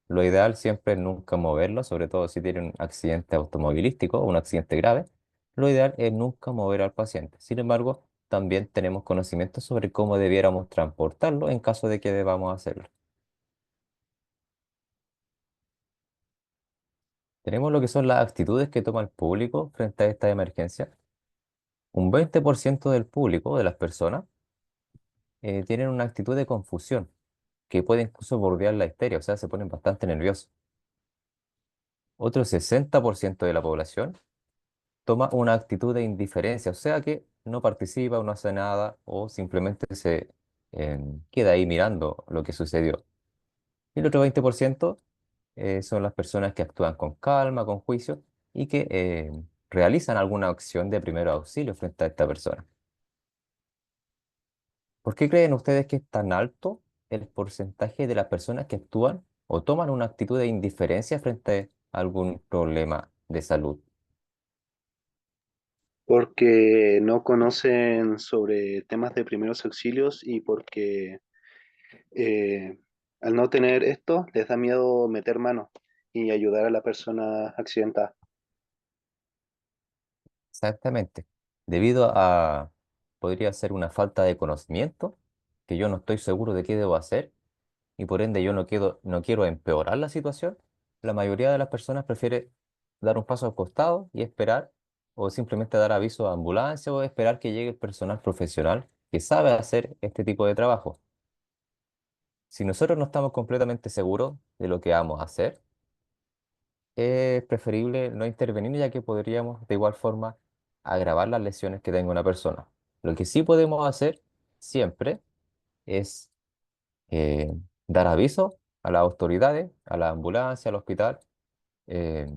Speaker 1: Lo ideal siempre es nunca moverlo, sobre todo si tiene un accidente automovilístico o un accidente grave. Lo ideal es nunca mover al paciente. Sin embargo, también tenemos conocimiento sobre cómo debiéramos transportarlo en caso de que debamos hacerlo. Tenemos lo que son las actitudes que toma el público frente a esta emergencia. Un 20% del público, de las personas, tienen una actitud de confusión que puede incluso bordear la histeria, o sea, se ponen bastante nerviosos. Otro 60% de la población toma una actitud de indiferencia, o sea que no participa o no hace nada o simplemente se queda ahí mirando lo que sucedió. Y el otro 20% son las personas que actúan con calma, con juicio y que realizan alguna acción de primer auxilio frente a esta persona. ¿Por qué creen ustedes que es tan alto el porcentaje de las personas que actúan o toman una actitud de indiferencia frente a algún problema de salud?
Speaker 7: Porque no conocen sobre temas de primeros auxilios y porque eh, al no tener esto les da miedo meter mano y ayudar a la persona accidentada.
Speaker 1: Exactamente. Debido a, podría ser una falta de conocimiento, que yo no estoy seguro de qué debo hacer y por ende yo no quiero empeorar la situación, la mayoría de las personas prefiere dar un paso al costado y esperar o simplemente dar aviso a ambulancia o esperar que llegue el personal profesional que sabe hacer este tipo de trabajo. Si nosotros no estamos completamente seguros de lo que vamos a hacer, es preferible no intervenir ya que podríamos de igual forma agravar las lesiones que tenga una persona. Lo que sí podemos hacer siempre es eh, dar aviso a las autoridades, a la ambulancia, al hospital, eh,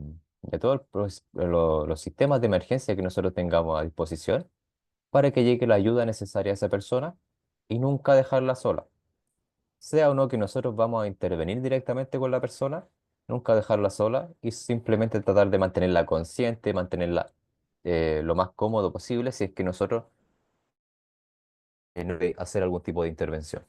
Speaker 1: de todos los sistemas de emergencia que nosotros tengamos a disposición para que llegue la ayuda necesaria a esa persona y nunca dejarla sola. Sea o no que nosotros vamos a intervenir directamente con la persona, nunca dejarla sola y simplemente tratar de mantenerla consciente, mantenerla lo más cómodo posible si es que nosotros no hacer algún tipo de intervención.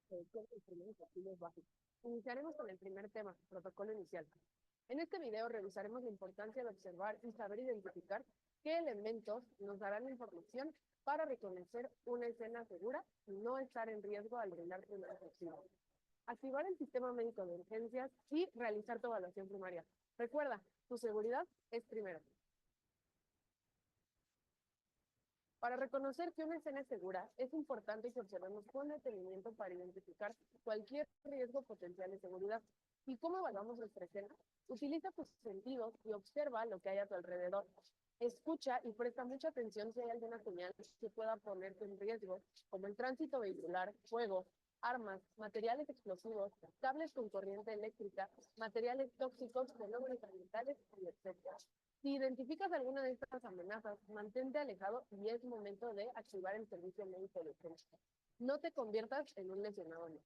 Speaker 6: Con los primeros auxilios básicos. Iniciaremos con el primer tema, protocolo inicial. En este video revisaremos la importancia de observar y saber identificar qué elementos nos darán la información para reconocer una escena segura y no estar en riesgo al brindar primeros auxilios. Activar el sistema médico de urgencias y realizar tu evaluación primaria. Recuerda, tu seguridad es primero. Para reconocer que una escena es segura, es importante que observemos con detenimiento para identificar cualquier riesgo potencial de seguridad. ¿Y cómo evaluamos nuestra escena? Utiliza tus sentidos y observa lo que hay a tu alrededor. Escucha y presta mucha atención si hay alguna señal que pueda ponerte en riesgo, como el tránsito vehicular, fuego, armas, materiales explosivos, cables con corriente eléctrica, materiales tóxicos, fenómenos ambientales, etc. Si identificas alguna de estas amenazas, mantente alejado y es momento de activar el servicio médico de urgencia. No te conviertas en un lesionado más.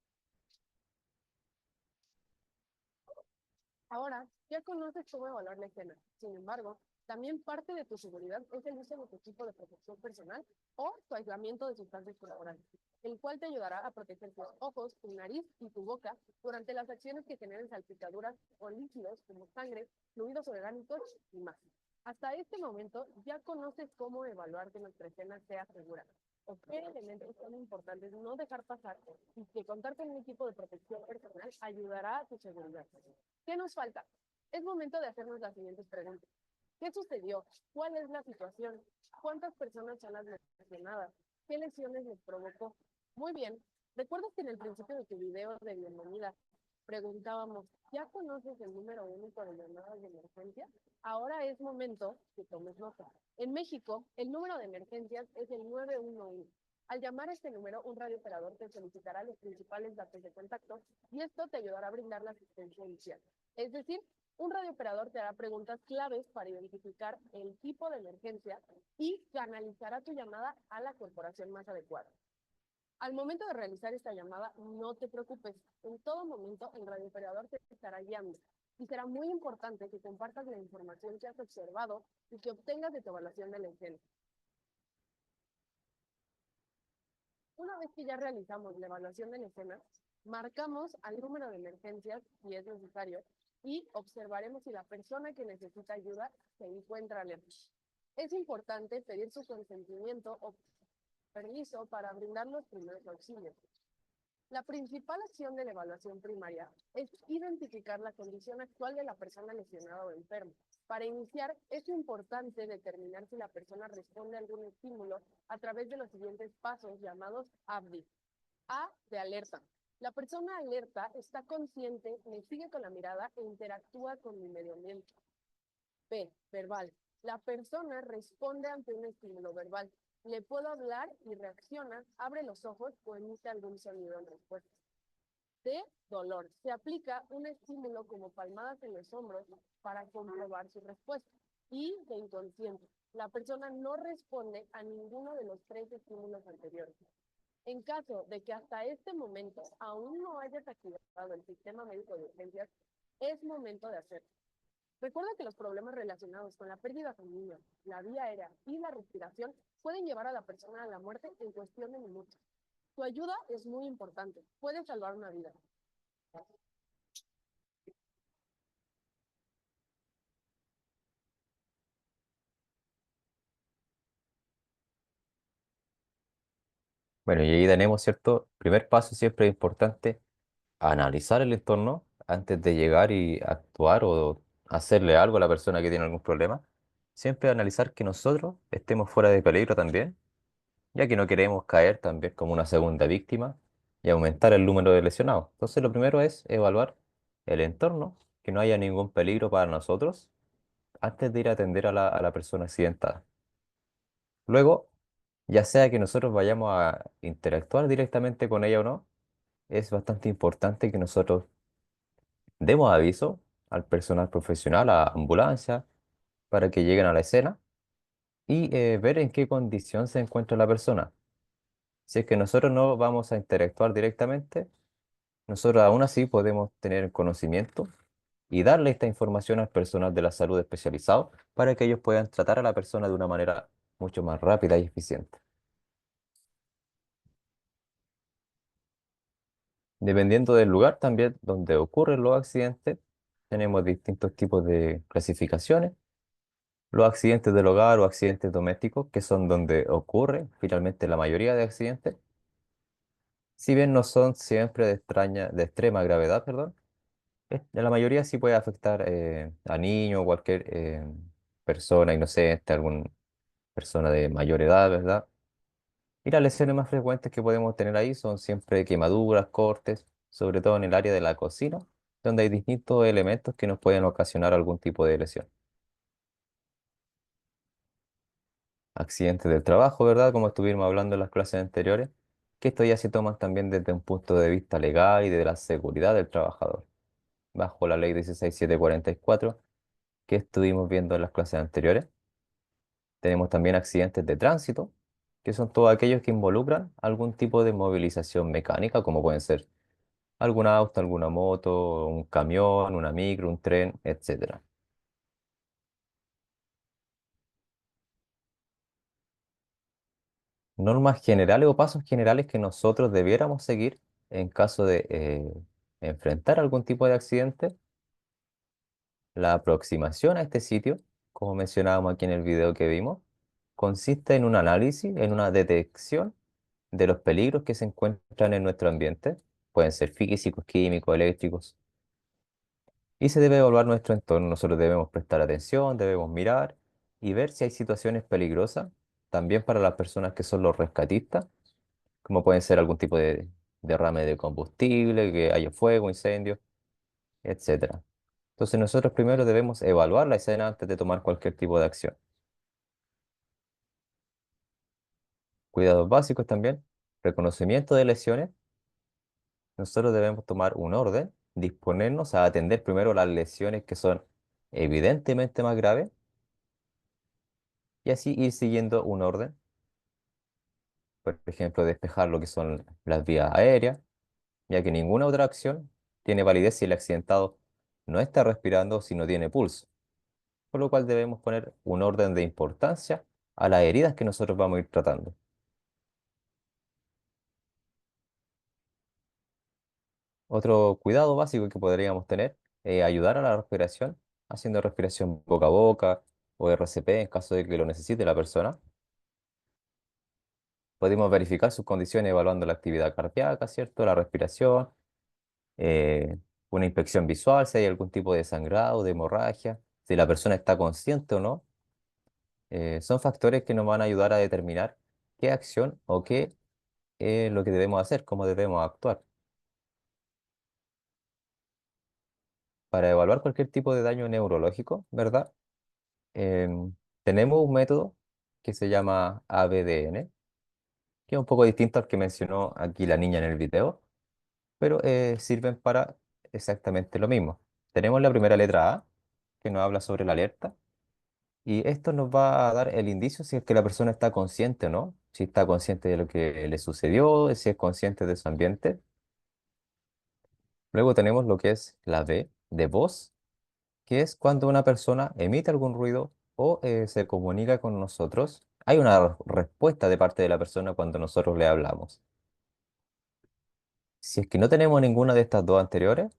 Speaker 6: Ahora, ya conoces cómo evaluar la escena. Sin embargo, también parte de tu seguridad es el uso de tu equipo de protección personal o tu aislamiento de sustancias corporales, el cual te ayudará a proteger tus ojos, tu nariz y tu boca durante las acciones que generen salpicaduras o líquidos como sangre, fluidos orgánicos y más. Hasta este momento ya conoces cómo evaluar que nuestra escena sea segura, o qué elementos son importantes no dejar pasar y que contar con un equipo de protección personal ayudará a tu seguridad. ¿Qué nos falta? Es momento de hacernos las siguientes preguntas. ¿Qué sucedió? ¿Cuál es la situación? ¿Cuántas personas son las lesionadas? ¿Qué lesiones les provocó? Muy bien. ¿Recuerdas que en el principio de tu video de bienvenida preguntábamos, ¿ya conoces el número único de llamadas de emergencia? Ahora es momento que tomes nota. En México, el número de emergencias es el 911. Al llamar a este número, un radiooperador te solicitará los principales datos de contacto y esto te ayudará a brindar la asistencia inicial. Es decir, un radiooperador te hará preguntas claves para identificar el tipo de emergencia y canalizará tu llamada a la corporación más adecuada. Al momento de realizar esta llamada, no te preocupes. En todo momento, el radiooperador te estará guiando. Y será muy importante que compartas la información que has observado y que obtengas de tu evaluación de la escena. Una vez que ya realizamos la evaluación de la escena, marcamos al número de emergencias si es necesario y observaremos si la persona que necesita ayuda se encuentra alerta. Es importante pedir su consentimiento o permiso para brindar los primeros auxilios. La principal acción de la evaluación primaria es identificar la condición actual de la persona lesionada o enferma. Para iniciar, es importante determinar si la persona responde a algún estímulo a través de los siguientes pasos llamados ABDI. A, de alerta. La persona alerta está consciente, me sigue con la mirada e interactúa con mi medio ambiente. B, verbal. La persona responde ante un estímulo verbal. Le puedo hablar y reacciona, abre los ojos o emite algún sonido en respuesta. D, dolor. Se aplica un estímulo como palmadas en los hombros para comprobar su respuesta. Y de inconsciente. La persona no responde a ninguno de los 3 estímulos anteriores. En caso de que hasta este momento aún no hayas activado el sistema médico de urgencias, es momento de hacerlo. Recuerda que los problemas relacionados con la pérdida sanguínea, la vía aérea y la respiración pueden llevar a la persona a la muerte en cuestión de minutos. Tu ayuda es muy importante. Puede salvar una vida.
Speaker 1: Bueno, y ahí tenemos, ¿cierto? Primer paso siempre es importante analizar el entorno antes de llegar y actuar o hacerle algo a la persona que tiene algún problema. Siempre analizar que nosotros estemos fuera de peligro también, ya que no queremos caer también como una segunda víctima y aumentar el número de lesionados. Entonces, lo primero es evaluar el entorno, que no haya ningún peligro para nosotros antes de ir a atender a la persona accidentada. Luego, ya sea que nosotros vayamos a interactuar directamente con ella o no, es bastante importante que nosotros demos aviso al personal profesional, a ambulancia, para que lleguen a la escena y ver en qué condición se encuentra la persona. Si es que nosotros no vamos a interactuar directamente, nosotros aún así podemos tener conocimiento y darle esta información al personal de la salud especializado para que ellos puedan tratar a la persona de una manera mucho más rápida y eficiente. Dependiendo del lugar también donde ocurren los accidentes, tenemos distintos tipos de clasificaciones. Los accidentes del hogar o accidentes domésticos, que son donde ocurre finalmente la mayoría de accidentes, si bien no son siempre de extrema gravedad, perdón, la mayoría sí puede afectar a niños o cualquier persona inocente, alguna persona de mayor edad, ¿verdad? Y las lesiones más frecuentes que podemos tener ahí son siempre quemaduras, cortes, sobre todo en el área de la cocina, donde hay distintos elementos que nos pueden ocasionar algún tipo de lesión. Accidentes del trabajo, ¿verdad? Como estuvimos hablando en las clases anteriores, que esto ya se toman también desde un punto de vista legal y de la seguridad del trabajador, bajo la ley 16744 que estuvimos viendo en las clases anteriores. Tenemos también accidentes de tránsito, que son todos aquellos que involucran algún tipo de movilización mecánica, como pueden ser algún auto, alguna moto, un camión, una micro, un tren, etcétera. Normas generales o pasos generales que nosotros debiéramos seguir en caso de enfrentar algún tipo de accidente. La aproximación a este sitio, como mencionábamos aquí en el video que vimos, consiste en un análisis, en una detección de los peligros que se encuentran en nuestro ambiente. Pueden ser físicos, químicos, eléctricos. Y se debe evaluar nuestro entorno. Nosotros debemos prestar atención, debemos mirar y ver si hay situaciones peligrosas, también para las personas que son los rescatistas, como pueden ser algún tipo de derrame de combustible, que haya fuego, incendio, etcétera. Entonces nosotros primero debemos evaluar la escena antes de tomar cualquier tipo de acción. Cuidados básicos también, reconocimiento de lesiones. Nosotros debemos tomar un orden, disponernos a atender primero las lesiones que son evidentemente más graves y así ir siguiendo un orden. Por ejemplo, despejar lo que son las vías aéreas, ya que ninguna otra acción tiene validez si el accidentado no está respirando o si no tiene pulso. Por lo cual debemos poner un orden de importancia a las heridas que nosotros vamos a ir tratando. Otro cuidado básico que podríamos tener es ayudar a la respiración, haciendo respiración boca a boca o RCP en caso de que lo necesite la persona. Podemos verificar sus condiciones evaluando la actividad cardíaca, ¿cierto? La respiración, eh, una inspección visual, si hay algún tipo de sangrado, de hemorragia, si la persona está consciente o no. Son factores que nos van a ayudar a determinar qué acción o qué es lo que debemos hacer, cómo debemos actuar. Para evaluar cualquier tipo de daño neurológico, ¿verdad? Tenemos un método que se llama ABDN, que es un poco distinto al que mencionó aquí la niña en el video, pero sirven para exactamente lo mismo. Tenemos la primera letra A, que nos habla sobre la alerta, y esto nos va a dar el indicio si es que la persona está consciente o no, si está consciente de lo que le sucedió, si es consciente de su ambiente. Luego tenemos lo que es la B, de voz, que es cuando una persona emite algún ruido o se comunica con nosotros. Hay una respuesta de parte de la persona cuando nosotros le hablamos. Si es que no tenemos ninguna de estas dos anteriores,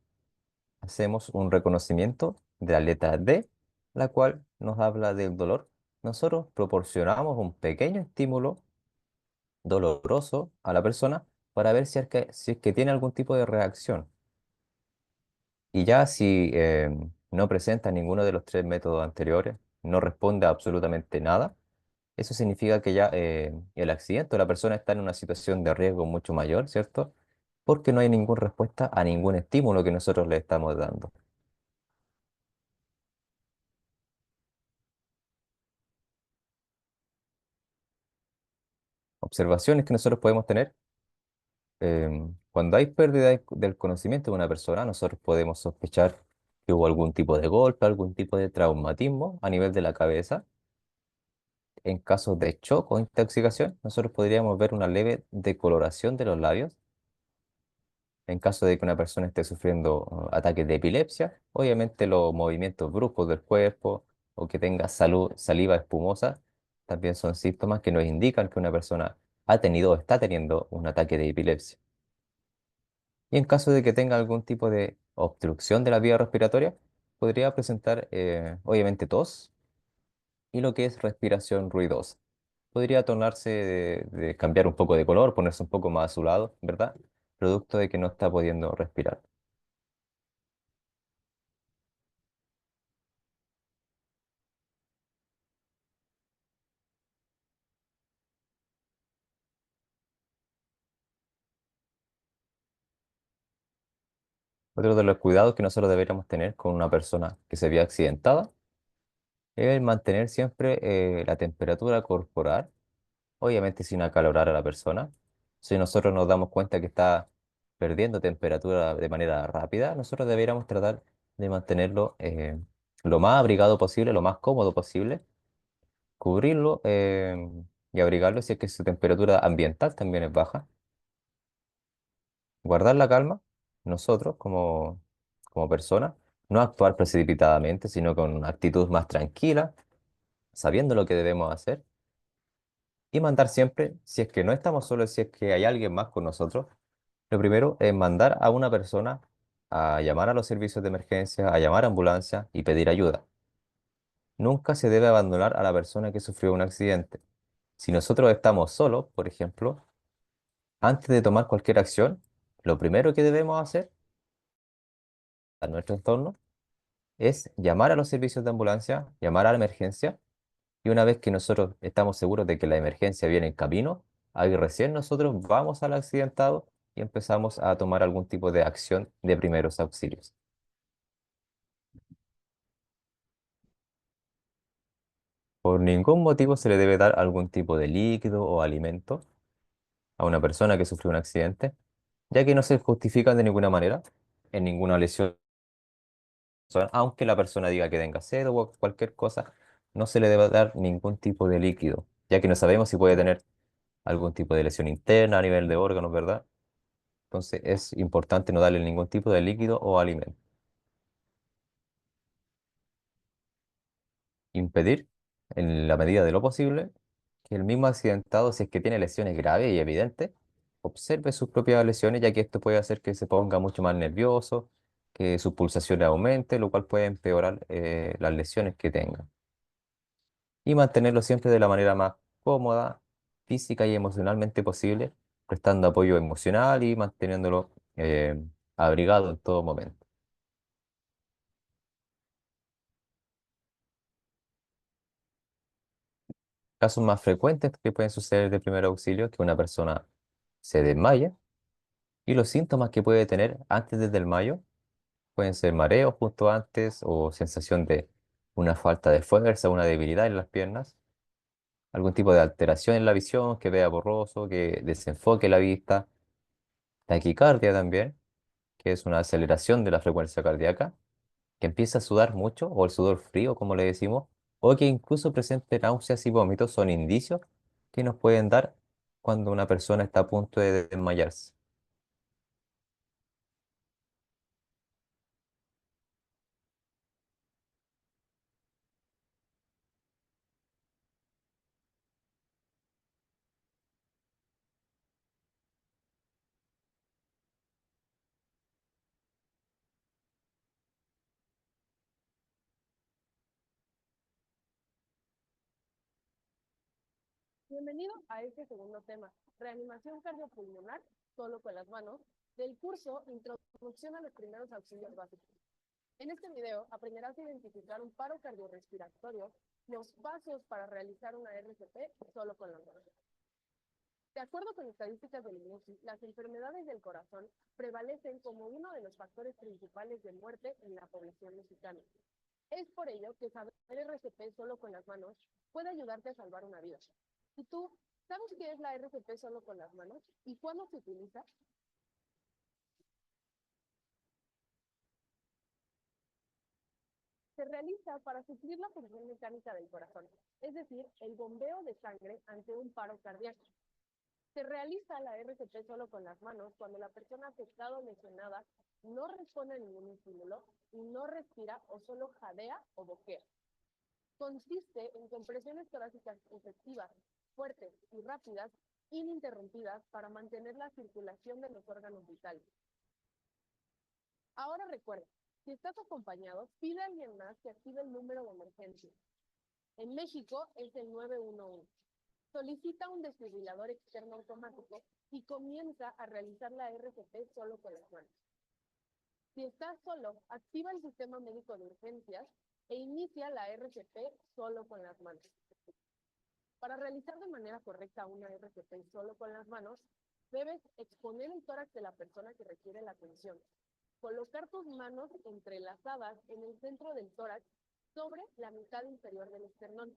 Speaker 1: hacemos un reconocimiento de la letra D, la cual nos habla del dolor. Nosotros proporcionamos un pequeño estímulo doloroso a la persona para ver si es que tiene algún tipo de reacción. Y ya si no presenta ninguno de los tres métodos anteriores, no responde a absolutamente nada, eso significa que ya el accidente o la persona está en una situación de riesgo mucho mayor, ¿cierto? Porque no hay ninguna respuesta a ningún estímulo que nosotros le estamos dando. Observaciones que nosotros podemos tener. Cuando hay pérdida del conocimiento de una persona, nosotros podemos sospechar que hubo algún tipo de golpe, algún tipo de traumatismo a nivel de la cabeza. En casos de shock o intoxicación, nosotros podríamos ver una leve decoloración de los labios. En caso de que una persona esté sufriendo ataques de epilepsia, obviamente los movimientos bruscos del cuerpo o que tenga saliva espumosa también son síntomas que nos indican que una persona ha tenido o está teniendo un ataque de epilepsia. Y en caso de que tenga algún tipo de obstrucción de la vía respiratoria, podría presentar obviamente tos y lo que es respiración ruidosa. Podría tornarse de cambiar un poco de color, ponerse un poco más azulado, ¿verdad? Producto de que no está pudiendo respirar. Otro de los cuidados que nosotros deberíamos tener con una persona que se vea accidentada es mantener siempre la temperatura corporal, obviamente sin acalorar a la persona. Si nosotros nos damos cuenta que está perdiendo temperatura de manera rápida, nosotros deberíamos tratar de mantenerlo lo más abrigado posible, lo más cómodo posible, cubrirlo y abrigarlo si es que su temperatura ambiental también es baja. Guardar la calma, nosotros como personas, no actuar precipitadamente, sino con una actitud más tranquila, sabiendo lo que debemos hacer y mandar siempre, si es que no estamos solos, si es que hay alguien más con nosotros, lo primero es mandar a una persona a llamar a los servicios de emergencia, a llamar a ambulancia y pedir ayuda. Nunca se debe abandonar a la persona que sufrió un accidente. Si nosotros estamos solos, por ejemplo, antes de tomar cualquier acción, lo primero que debemos hacer a nuestro entorno es llamar a los servicios de ambulancia, llamar a la emergencia, y una vez que nosotros estamos seguros de que la emergencia viene en camino, ahí recién nosotros vamos al accidentado y empezamos a tomar algún tipo de acción de primeros auxilios. Por ningún motivo se le debe dar algún tipo de líquido o alimento a una persona que sufrió un accidente, ya que no se justifican de ninguna manera en ninguna lesión, aunque la persona diga que tenga sed o cualquier cosa, no se le debe dar ningún tipo de líquido, ya que no sabemos si puede tener algún tipo de lesión interna a nivel de órganos, ¿verdad? Entonces es importante no darle ningún tipo de líquido o alimento. Impedir, en la medida de lo posible, que el mismo accidentado, si es que tiene lesiones graves y evidentes, observe sus propias lesiones, ya que esto puede hacer que se ponga mucho más nervioso, que sus pulsaciones aumenten, lo cual puede empeorar las lesiones que tenga. Y mantenerlo siempre de la manera más cómoda, física y emocionalmente posible, prestando apoyo emocional y manteniéndolo abrigado en todo momento. Casos más frecuentes que pueden suceder de primer auxilio es que una persona se desmaya y los síntomas que puede tener antes del desmayo pueden ser mareos justo antes o sensación de una falta de fuerza, una debilidad en las piernas, algún tipo de alteración en la visión, que vea borroso, que desenfoque la vista, taquicardia también, que es una aceleración de la frecuencia cardíaca, que empieza a sudar mucho o el sudor frío, como le decimos, o que incluso presente náuseas y vómitos, son indicios que nos pueden dar cuando una persona está a punto de desmayarse.
Speaker 6: Bienvenido a este segundo tema, reanimación cardiopulmonar solo con las manos, del curso Introducción a los primeros auxilios básicos. En este video aprenderás a identificar un paro cardiorrespiratorio, los pasos para realizar una RCP solo con las manos. De acuerdo con estadísticas del INEGI, las enfermedades del corazón prevalecen como uno de los factores principales de muerte en la población mexicana. Es por ello que saber RCP solo con las manos puede ayudarte a salvar una vida. ¿Y tú, sabes qué es la RCP solo con las manos y cuándo se utiliza? Se realiza para suplir la función mecánica del corazón, es decir, el bombeo de sangre ante un paro cardíaco. Se realiza la RCP solo con las manos cuando la persona afectada o lesionada no responde a ningún estímulo y no respira o solo jadea o boquea. Consiste en compresiones torácicas efectivas, fuertes y rápidas, ininterrumpidas para mantener la circulación de los órganos vitales. Ahora recuerda, si estás acompañado, pide a alguien más que active el número de emergencia. En México es el 911. Solicita un desfibrilador externo automático y comienza a realizar la RCP solo con las manos. Si estás solo, activa el sistema médico de urgencias e inicia la RCP solo con las manos. Para realizar de manera correcta una RCP solo con las manos, debes exponer el tórax de la persona que requiere la atención. Colocar tus manos entrelazadas en el centro del tórax sobre la mitad inferior del esternón.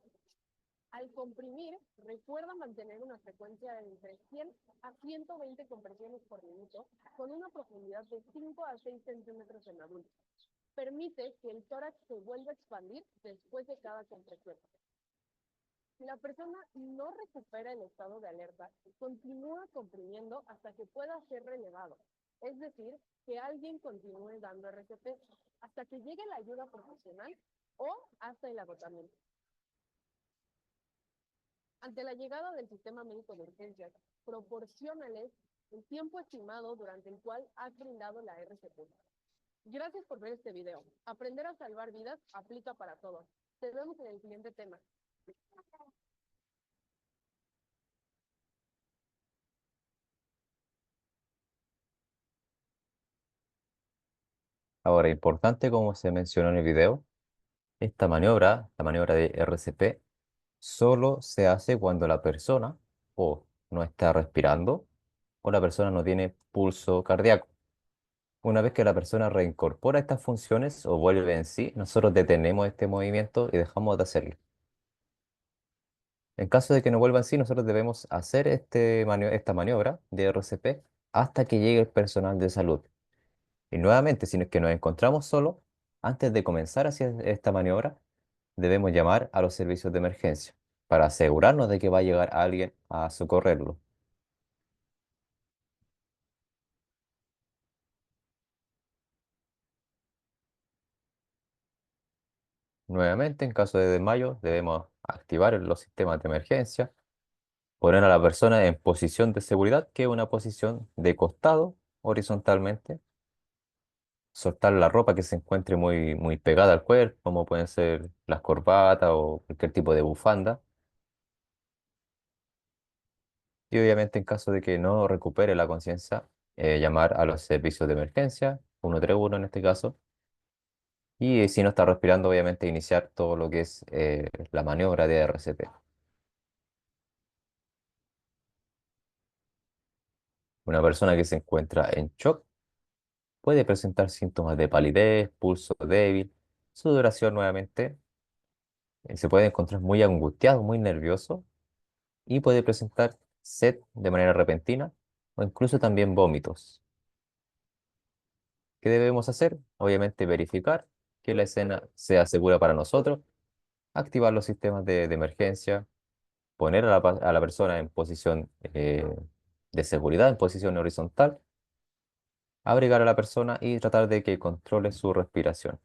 Speaker 6: Al comprimir, recuerda mantener una frecuencia de entre 100 a 120 compresiones por minuto con una profundidad de 5 a 6 centímetros en adultos. Permite que el tórax se vuelva a expandir después de cada compresión. Si la persona no recupera el estado de alerta, continúa comprimiendo hasta que pueda ser relevado. Es decir, que alguien continúe dando RCP hasta que llegue la ayuda profesional o hasta el agotamiento. Ante la llegada del sistema médico de urgencias, proporciónales el tiempo estimado durante el cual has brindado la RCP. Gracias por ver este video. Aprender a salvar vidas aplica para todos. Te vemos en el siguiente tema.
Speaker 1: Ahora, importante como se mencionó en el video, esta maniobra, la maniobra de RCP, solo se hace cuando la persona o no está respirando o la persona no tiene pulso cardíaco. Una vez que la persona reincorpora estas funciones o vuelve en sí, nosotros detenemos este movimiento y dejamos de hacerlo. En caso de que no vuelva en sí, nosotros debemos hacer esta maniobra de RCP hasta que llegue el personal de salud. Y nuevamente, si no es que nos encontramos solos, antes de comenzar a hacer esta maniobra, debemos llamar a los servicios de emergencia para asegurarnos de que va a llegar alguien a socorrerlo. Nuevamente, en caso de desmayo, debemos activar los sistemas de emergencia, poner a la persona en posición de seguridad, que es una posición de costado horizontalmente, soltar la ropa que se encuentre muy pegada al cuerpo, como pueden ser las corbatas o cualquier tipo de bufanda. Y obviamente en caso de que no recupere la conciencia, llamar a los servicios de emergencia, 131 en este caso, y si no está respirando, obviamente iniciar todo lo que es la maniobra de RCP. Una persona que se encuentra en shock puede presentar síntomas de palidez, pulso débil, sudoración nuevamente, se puede encontrar muy angustiado, muy nervioso y puede presentar sed de manera repentina o incluso también vómitos. ¿Qué debemos hacer? Obviamente verificar que la escena sea segura para nosotros, activar los sistemas de emergencia, poner a a la persona en posición de seguridad, en posición horizontal, abrigar a la persona y tratar de que controle su respiración.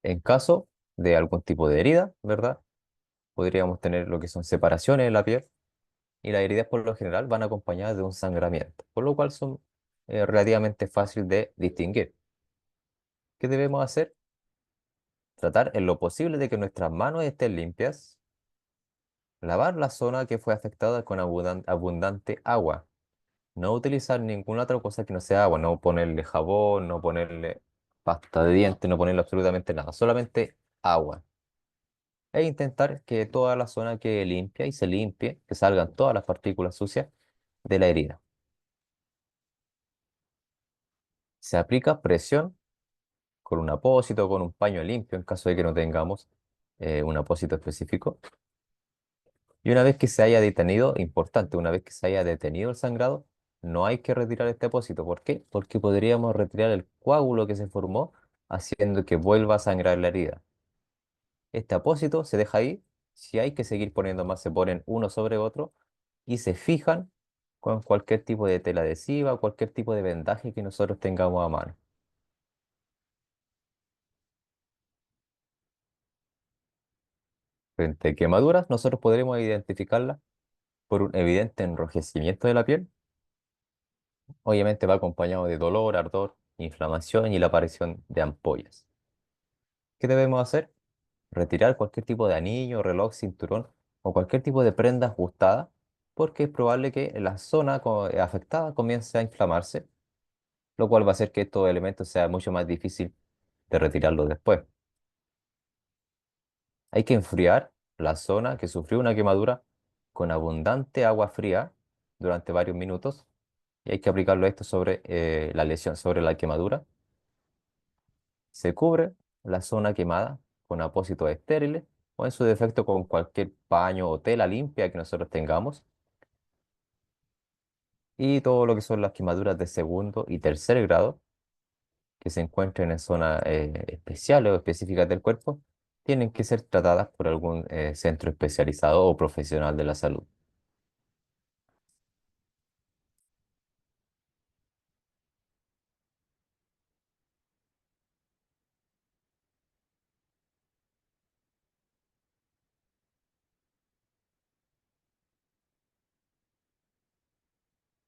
Speaker 1: En caso de algún tipo de herida, ¿verdad? Podríamos tener lo que son separaciones en la piel y las heridas por lo general van acompañadas de un sangramiento, por lo cual son relativamente fácil de distinguir. ¿Qué debemos hacer? Tratar en lo posible de que nuestras manos estén limpias, lavar la zona que fue afectada con abundante agua, no utilizar ninguna otra cosa que no sea agua, no ponerle jabón, no ponerle pasta de dientes, no ponerle absolutamente nada, solamente agua. E intentar que toda la zona quede limpia y se limpie, que salgan todas las partículas sucias de la herida. Se aplica presión con un apósito o con un paño limpio en caso de que no tengamos un apósito específico. Y una vez que se haya detenido, importante, una vez que se haya detenido el sangrado, no hay que retirar este apósito. ¿Por qué? Porque podríamos retirar el coágulo que se formó, haciendo que vuelva a sangrar la herida. Este apósito se deja ahí, si hay que seguir poniendo más, se ponen uno sobre otro y se fijan con cualquier tipo de tela adhesiva, cualquier tipo de vendaje que nosotros tengamos a mano. Frente a quemaduras, nosotros podremos identificarlas por un evidente enrojecimiento de la piel, Obviamente va acompañado de dolor, ardor, inflamación y la aparición de ampollas. ¿Qué debemos hacer? Retirar cualquier tipo de anillo, reloj, cinturón o cualquier tipo de prenda ajustada, porque es probable que la zona afectada comience a inflamarse, lo cual va a hacer que estos elementos sea mucho más difícil de retirarlos después. Hay que enfriar la zona que sufrió una quemadura con abundante agua fría durante varios minutos y hay que aplicarlo esto sobre la lesión, sobre la quemadura. Se cubre la zona quemada con apósitos estériles o en su defecto con cualquier paño o tela limpia que nosotros tengamos. Y todo lo que son las quemaduras de segundo y tercer grado que se encuentren en zonas especiales o específicas del cuerpo tienen que ser tratadas por algún centro especializado o profesional de la salud.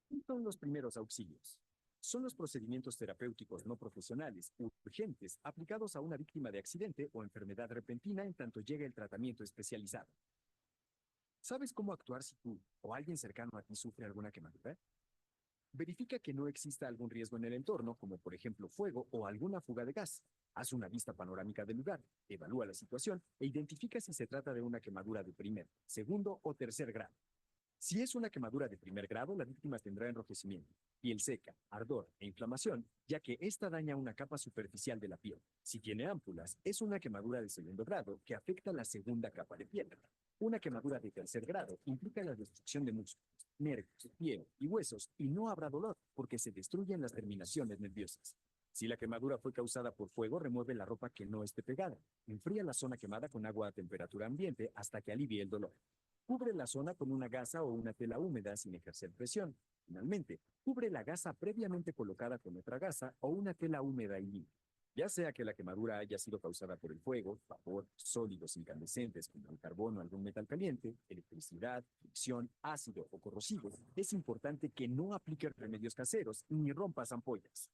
Speaker 2: ¿Qué son los primeros auxilios? Son los procedimientos terapéuticos no profesionales urgentes aplicados a una víctima de accidente o enfermedad repentina en tanto llega el tratamiento especializado. ¿Sabes cómo actuar si tú o alguien cercano a ti sufre alguna quemadura? Verifica que no exista algún riesgo en el entorno, como por ejemplo fuego o alguna fuga de gas. Haz una vista panorámica del lugar, evalúa la situación e identifica si se trata de una quemadura de primer, segundo o tercer grado. Si es una quemadura de primer grado, la víctima tendrá enrojecimiento, piel seca, ardor e inflamación, ya que esta daña una capa superficial de la piel. Si tiene ámpulas, es una quemadura de segundo grado que afecta la segunda capa de piel. Una quemadura de tercer grado implica la destrucción de músculos, nervios, piel y huesos y no habrá dolor porque se destruyen las terminaciones nerviosas. Si la quemadura fue causada por fuego, remueve la ropa que no esté pegada. Enfría la zona quemada con agua a temperatura ambiente hasta que alivie el dolor. Cubre la zona con una gasa o una tela húmeda sin ejercer presión. Finalmente, cubre la gasa previamente colocada con otra gasa o una tela húmeda y limpia. Ya sea que la quemadura haya sido causada por el fuego, vapor, sólidos incandescentes como el carbón o algún metal caliente, electricidad, fricción, ácido o corrosivo, es importante que no apliques remedios caseros ni rompas ampollas.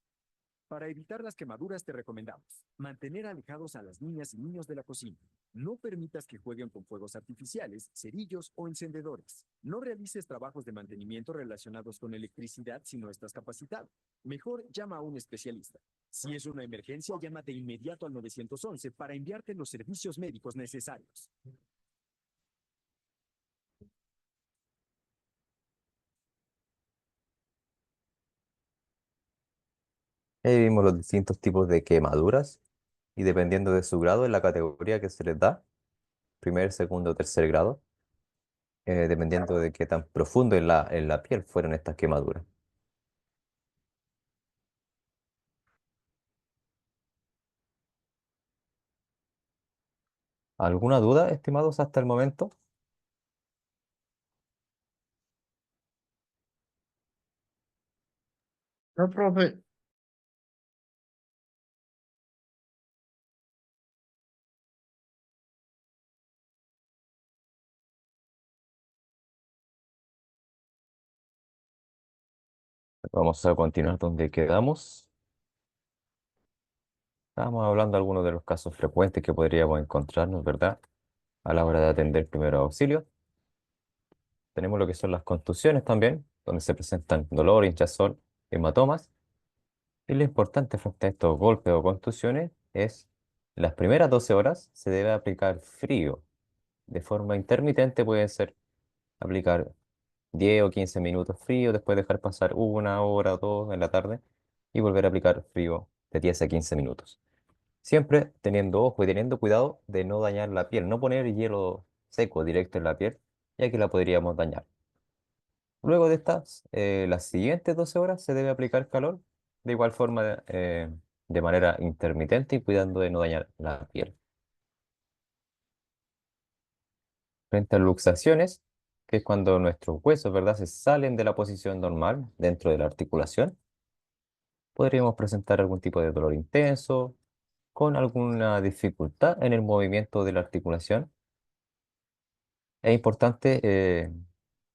Speaker 2: Para evitar las quemaduras te recomendamos mantener alejados a las niñas y niños de la cocina. No permitas que jueguen con fuegos artificiales, cerillos o encendedores. No realices trabajos de mantenimiento relacionados con electricidad si no estás capacitado. Mejor llama a un especialista. Si es una emergencia, llama de inmediato al 911 para enviarte los servicios médicos necesarios.
Speaker 1: Ahí vimos los distintos tipos de quemaduras y dependiendo de su grado en la categoría que se les da, primer, segundo, tercer grado, dependiendo de qué tan profundo en la piel fueron estas quemaduras. ¿Alguna duda, estimados, hasta el momento?
Speaker 3: No, profe,
Speaker 1: Vamos a continuar donde quedamos. Estábamos hablando de algunos de los casos frecuentes que podríamos encontrarnos, ¿verdad? A la hora de atender primeros auxilios. Tenemos lo que son las contusiones también, donde se presentan dolor, hinchazón, hematomas. Y lo importante frente a estos golpes o contusiones es, las primeras 12 horas se debe aplicar frío. De forma intermitente puede ser aplicar 10 o 15 minutos frío, después dejar pasar una hora o dos en la tarde y volver a aplicar frío de 10 a 15 minutos. Siempre teniendo ojo y teniendo cuidado de no dañar la piel, no poner hielo seco directo en la piel, ya que la podríamos dañar. Luego de estas, las siguientes 12 horas se debe aplicar calor, de igual forma de manera intermitente y cuidando de no dañar la piel. Frente a luxaciones, que es cuando nuestros huesos, ¿verdad?, se salen de la posición normal dentro de la articulación, podríamos presentar algún tipo de dolor intenso, con alguna dificultad en el movimiento de la articulación. Es importante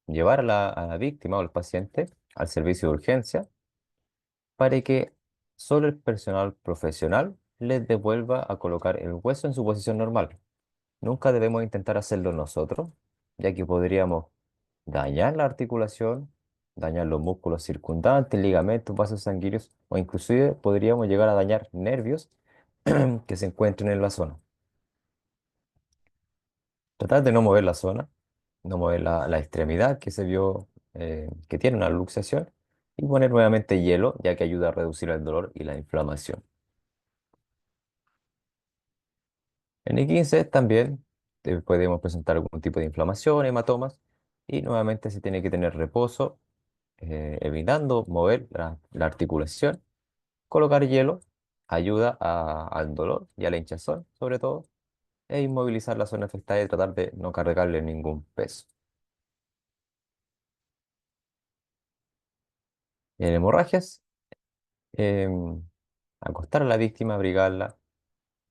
Speaker 1: llevar a la víctima o al paciente al servicio de urgencia para que solo el personal profesional les devuelva a colocar el hueso en su posición normal. Nunca debemos intentar hacerlo nosotros, ya que podríamos dañar la articulación, dañar los músculos circundantes, ligamentos, vasos sanguíneos o inclusive podríamos llegar a dañar nervios que se encuentren en la zona. Tratar de no mover la zona, no mover la extremidad que se vio que tiene una luxación y poner nuevamente hielo, ya que ayuda a reducir el dolor y la inflamación. En el 15 también podemos presentar algún tipo de inflamación, hematomas, y nuevamente se tiene que tener reposo, evitando mover la articulación. Colocar hielo ayuda al dolor y a la hinchazón, sobre todo, e inmovilizar la zona afectada y tratar de no cargarle ningún peso. En hemorragias, em, acostar a la víctima, abrigarla,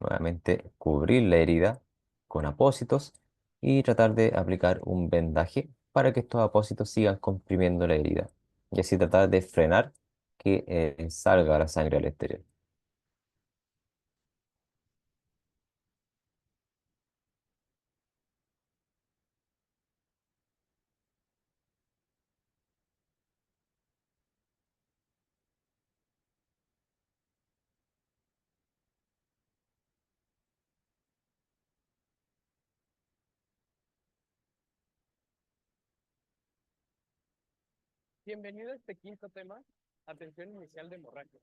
Speaker 1: nuevamente cubrir la herida con apósitos y tratar de aplicar un vendaje para que estos apósitos sigan comprimiendo la herida y así tratar de frenar que salga la sangre al exterior.
Speaker 8: Bienvenido a este quinto tema, atención inicial de hemorragias,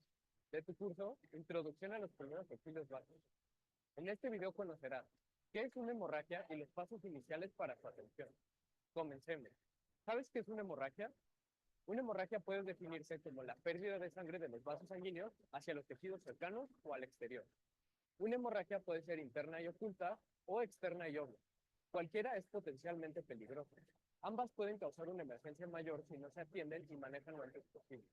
Speaker 8: de tu curso, Introducción a los primeros auxilios básicos. En este video conocerás qué es una hemorragia y los pasos iniciales para su atención. Comencemos. ¿Sabes qué es una hemorragia? Una hemorragia puede definirse como la pérdida de sangre de los vasos sanguíneos hacia los tejidos cercanos o al exterior. Una hemorragia puede ser interna y oculta o externa y obvia. Cualquiera es potencialmente peligrosa. Ambas pueden causar una emergencia mayor si no se atienden y manejan lo antes posible.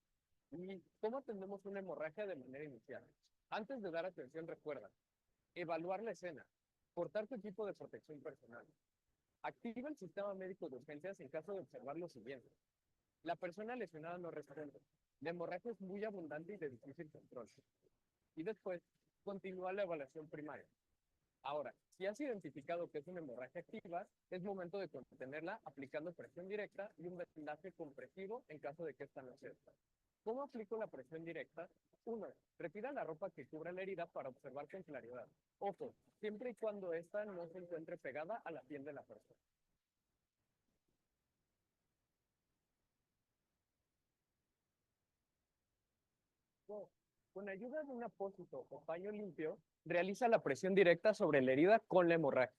Speaker 8: ¿Y cómo atendemos una hemorragia de manera inicial? Antes de dar atención, recuerda, evaluar la escena, portar tu equipo de protección personal. Activa el sistema médico de urgencias en caso de observar lo siguiente. La persona lesionada no responde. La hemorragia es muy abundante y de difícil control. Y después, continúa la evaluación primaria. Ahora, si has identificado que es una hemorragia activa, es momento de contenerla aplicando presión directa y un vendaje compresivo en caso de que esta no sea. ¿Cómo aplico la presión directa? 1. Retira la ropa que cubra la herida para observar con claridad. Ojo, siempre y cuando esta no se encuentre pegada a la piel de la persona. Con ayuda de un apósito o paño limpio, realiza la presión directa sobre la herida con la hemorragia.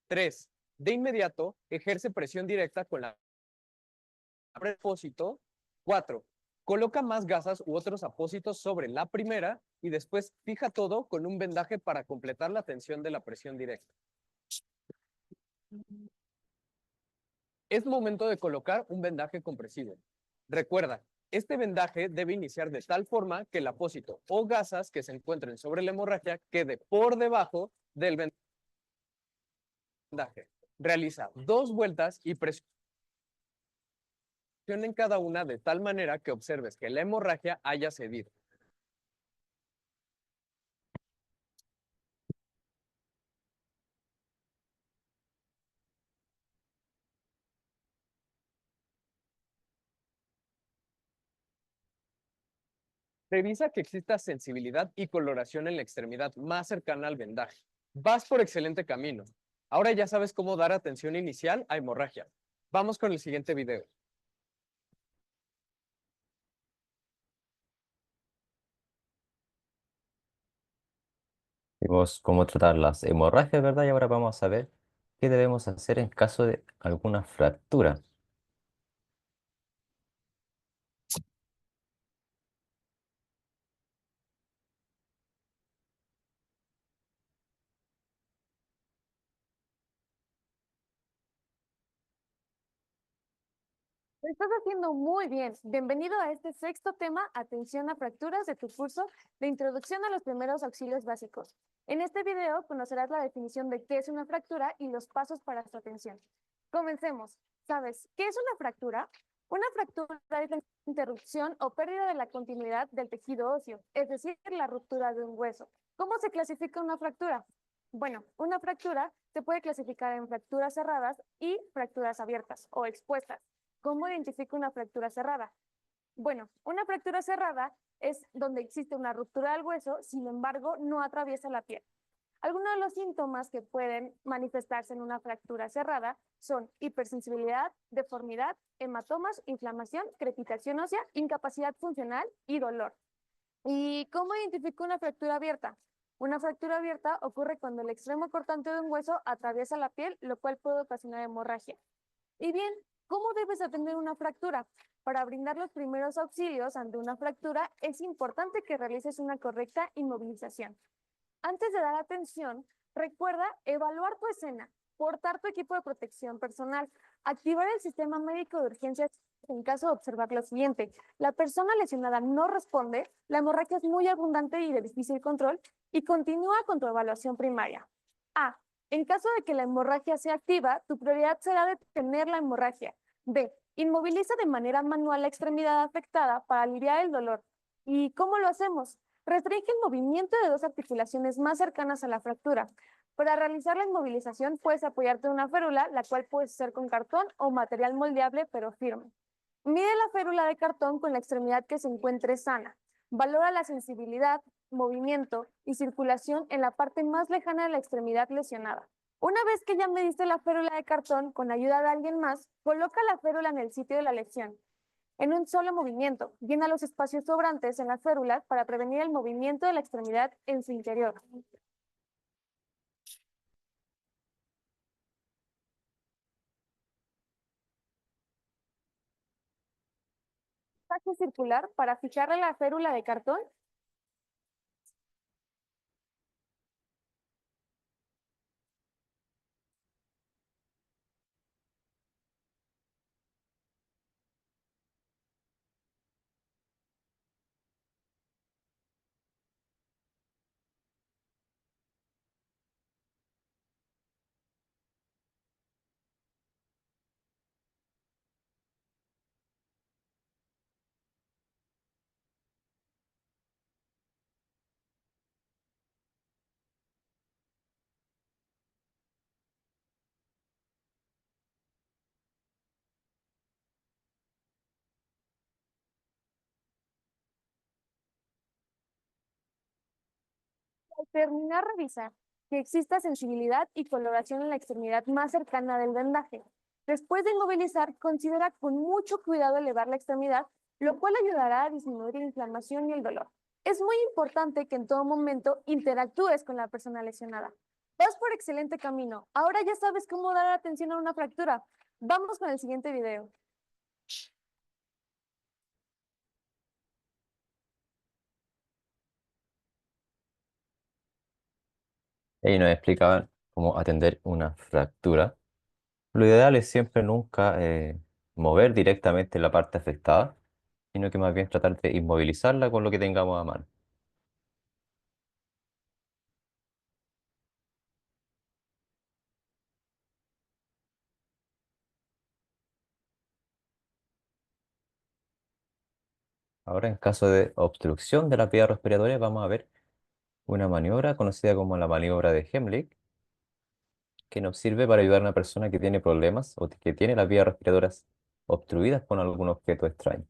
Speaker 8: 3. De inmediato, ejerce presión directa con la apósito. 4. Coloca más gasas u otros apósitos sobre la primera y después fija todo con un vendaje para completar la tensión de la presión directa. Es momento de colocar un vendaje compresivo. Recuerda, este vendaje debe iniciar de tal forma que el apósito o gasas que se encuentren sobre la hemorragia quede por debajo del vendaje. Realiza 2 vueltas y presiona en cada una de tal manera que observes que la hemorragia haya cedido. Revisa que exista sensibilidad y coloración en la extremidad más cercana al vendaje. Vas por excelente camino. Ahora ya sabes cómo dar atención inicial a hemorragia. Vamos con el siguiente video.
Speaker 1: Vimos cómo tratar las hemorragias, ¿verdad? Y ahora vamos a ver qué debemos hacer en caso de alguna fractura.
Speaker 6: Lo estás haciendo muy bien. Bienvenido a este sexto tema, atención a fracturas de tu curso de Introducción a los primeros auxilios básicos. En este video conocerás la definición de qué es una fractura y los pasos para su atención. Comencemos. ¿Sabes qué es una fractura?
Speaker 9: Una fractura es la interrupción o pérdida de la continuidad del tejido óseo, es decir, la ruptura de un hueso. ¿Cómo se clasifica una fractura? Bueno, una fractura se puede clasificar en fracturas cerradas y fracturas abiertas o expuestas. ¿Cómo identifico una fractura cerrada? Bueno, una fractura cerrada es donde existe una ruptura del hueso, sin embargo, no atraviesa la piel. Algunos de los síntomas que pueden manifestarse en una fractura cerrada son hipersensibilidad, deformidad, hematomas, inflamación, crepitación ósea, incapacidad funcional y dolor. ¿Y cómo identifico una fractura abierta? Una fractura abierta ocurre cuando el extremo cortante de un hueso atraviesa la piel, lo cual puede ocasionar hemorragia. Y bien, ¿cómo debes atender una fractura? Para brindar los primeros auxilios ante una fractura, es importante que realices una correcta inmovilización. Antes de dar atención, recuerda evaluar tu escena, portar tu equipo de protección personal, activar el sistema médico de urgencias en caso de observar lo siguiente. La persona lesionada no responde, la hemorragia es muy abundante y de difícil control y continúa con tu evaluación primaria. A. En caso de que la hemorragia sea activa, tu prioridad será detener la hemorragia. B. Inmoviliza de manera manual la extremidad afectada para aliviar el dolor. ¿Y cómo lo hacemos? Restringe el movimiento de dos articulaciones más cercanas a la fractura. Para realizar la inmovilización puedes apoyarte en una férula, la cual puedes hacer con cartón o material moldeable pero firme. Mide la férula de cartón con la extremidad que se encuentre sana. Valora la sensibilidad, movimiento y circulación en la parte más lejana de la extremidad lesionada. Una vez que ya mediste la férula de cartón con ayuda de alguien más, coloca la férula en el sitio de la lesión. En un solo movimiento, llena los espacios sobrantes en las férulas para prevenir el movimiento de la extremidad en su interior. Pasaje circular para fijarle la férula de cartón. Al terminar, revisar que exista sensibilidad y coloración en la extremidad más cercana del vendaje. Después de inmovilizar, considera con mucho cuidado elevar la extremidad, lo cual ayudará a disminuir la inflamación y el dolor. Es muy importante que en todo momento interactúes con la persona lesionada. Vas por excelente camino. Ahora ya sabes cómo dar atención a una fractura. Vamos con el siguiente video.
Speaker 1: Y nos explicaban cómo atender una fractura. Lo ideal es siempre nunca mover directamente la parte afectada, sino que más bien tratar de inmovilizarla con lo que tengamos a mano. Ahora, en caso de obstrucción de la vía respiratoria, vamos a ver una maniobra conocida como la maniobra de Heimlich, que nos sirve para ayudar a una persona que tiene problemas o que tiene las vías respiratorias obstruidas con algún objeto extraño.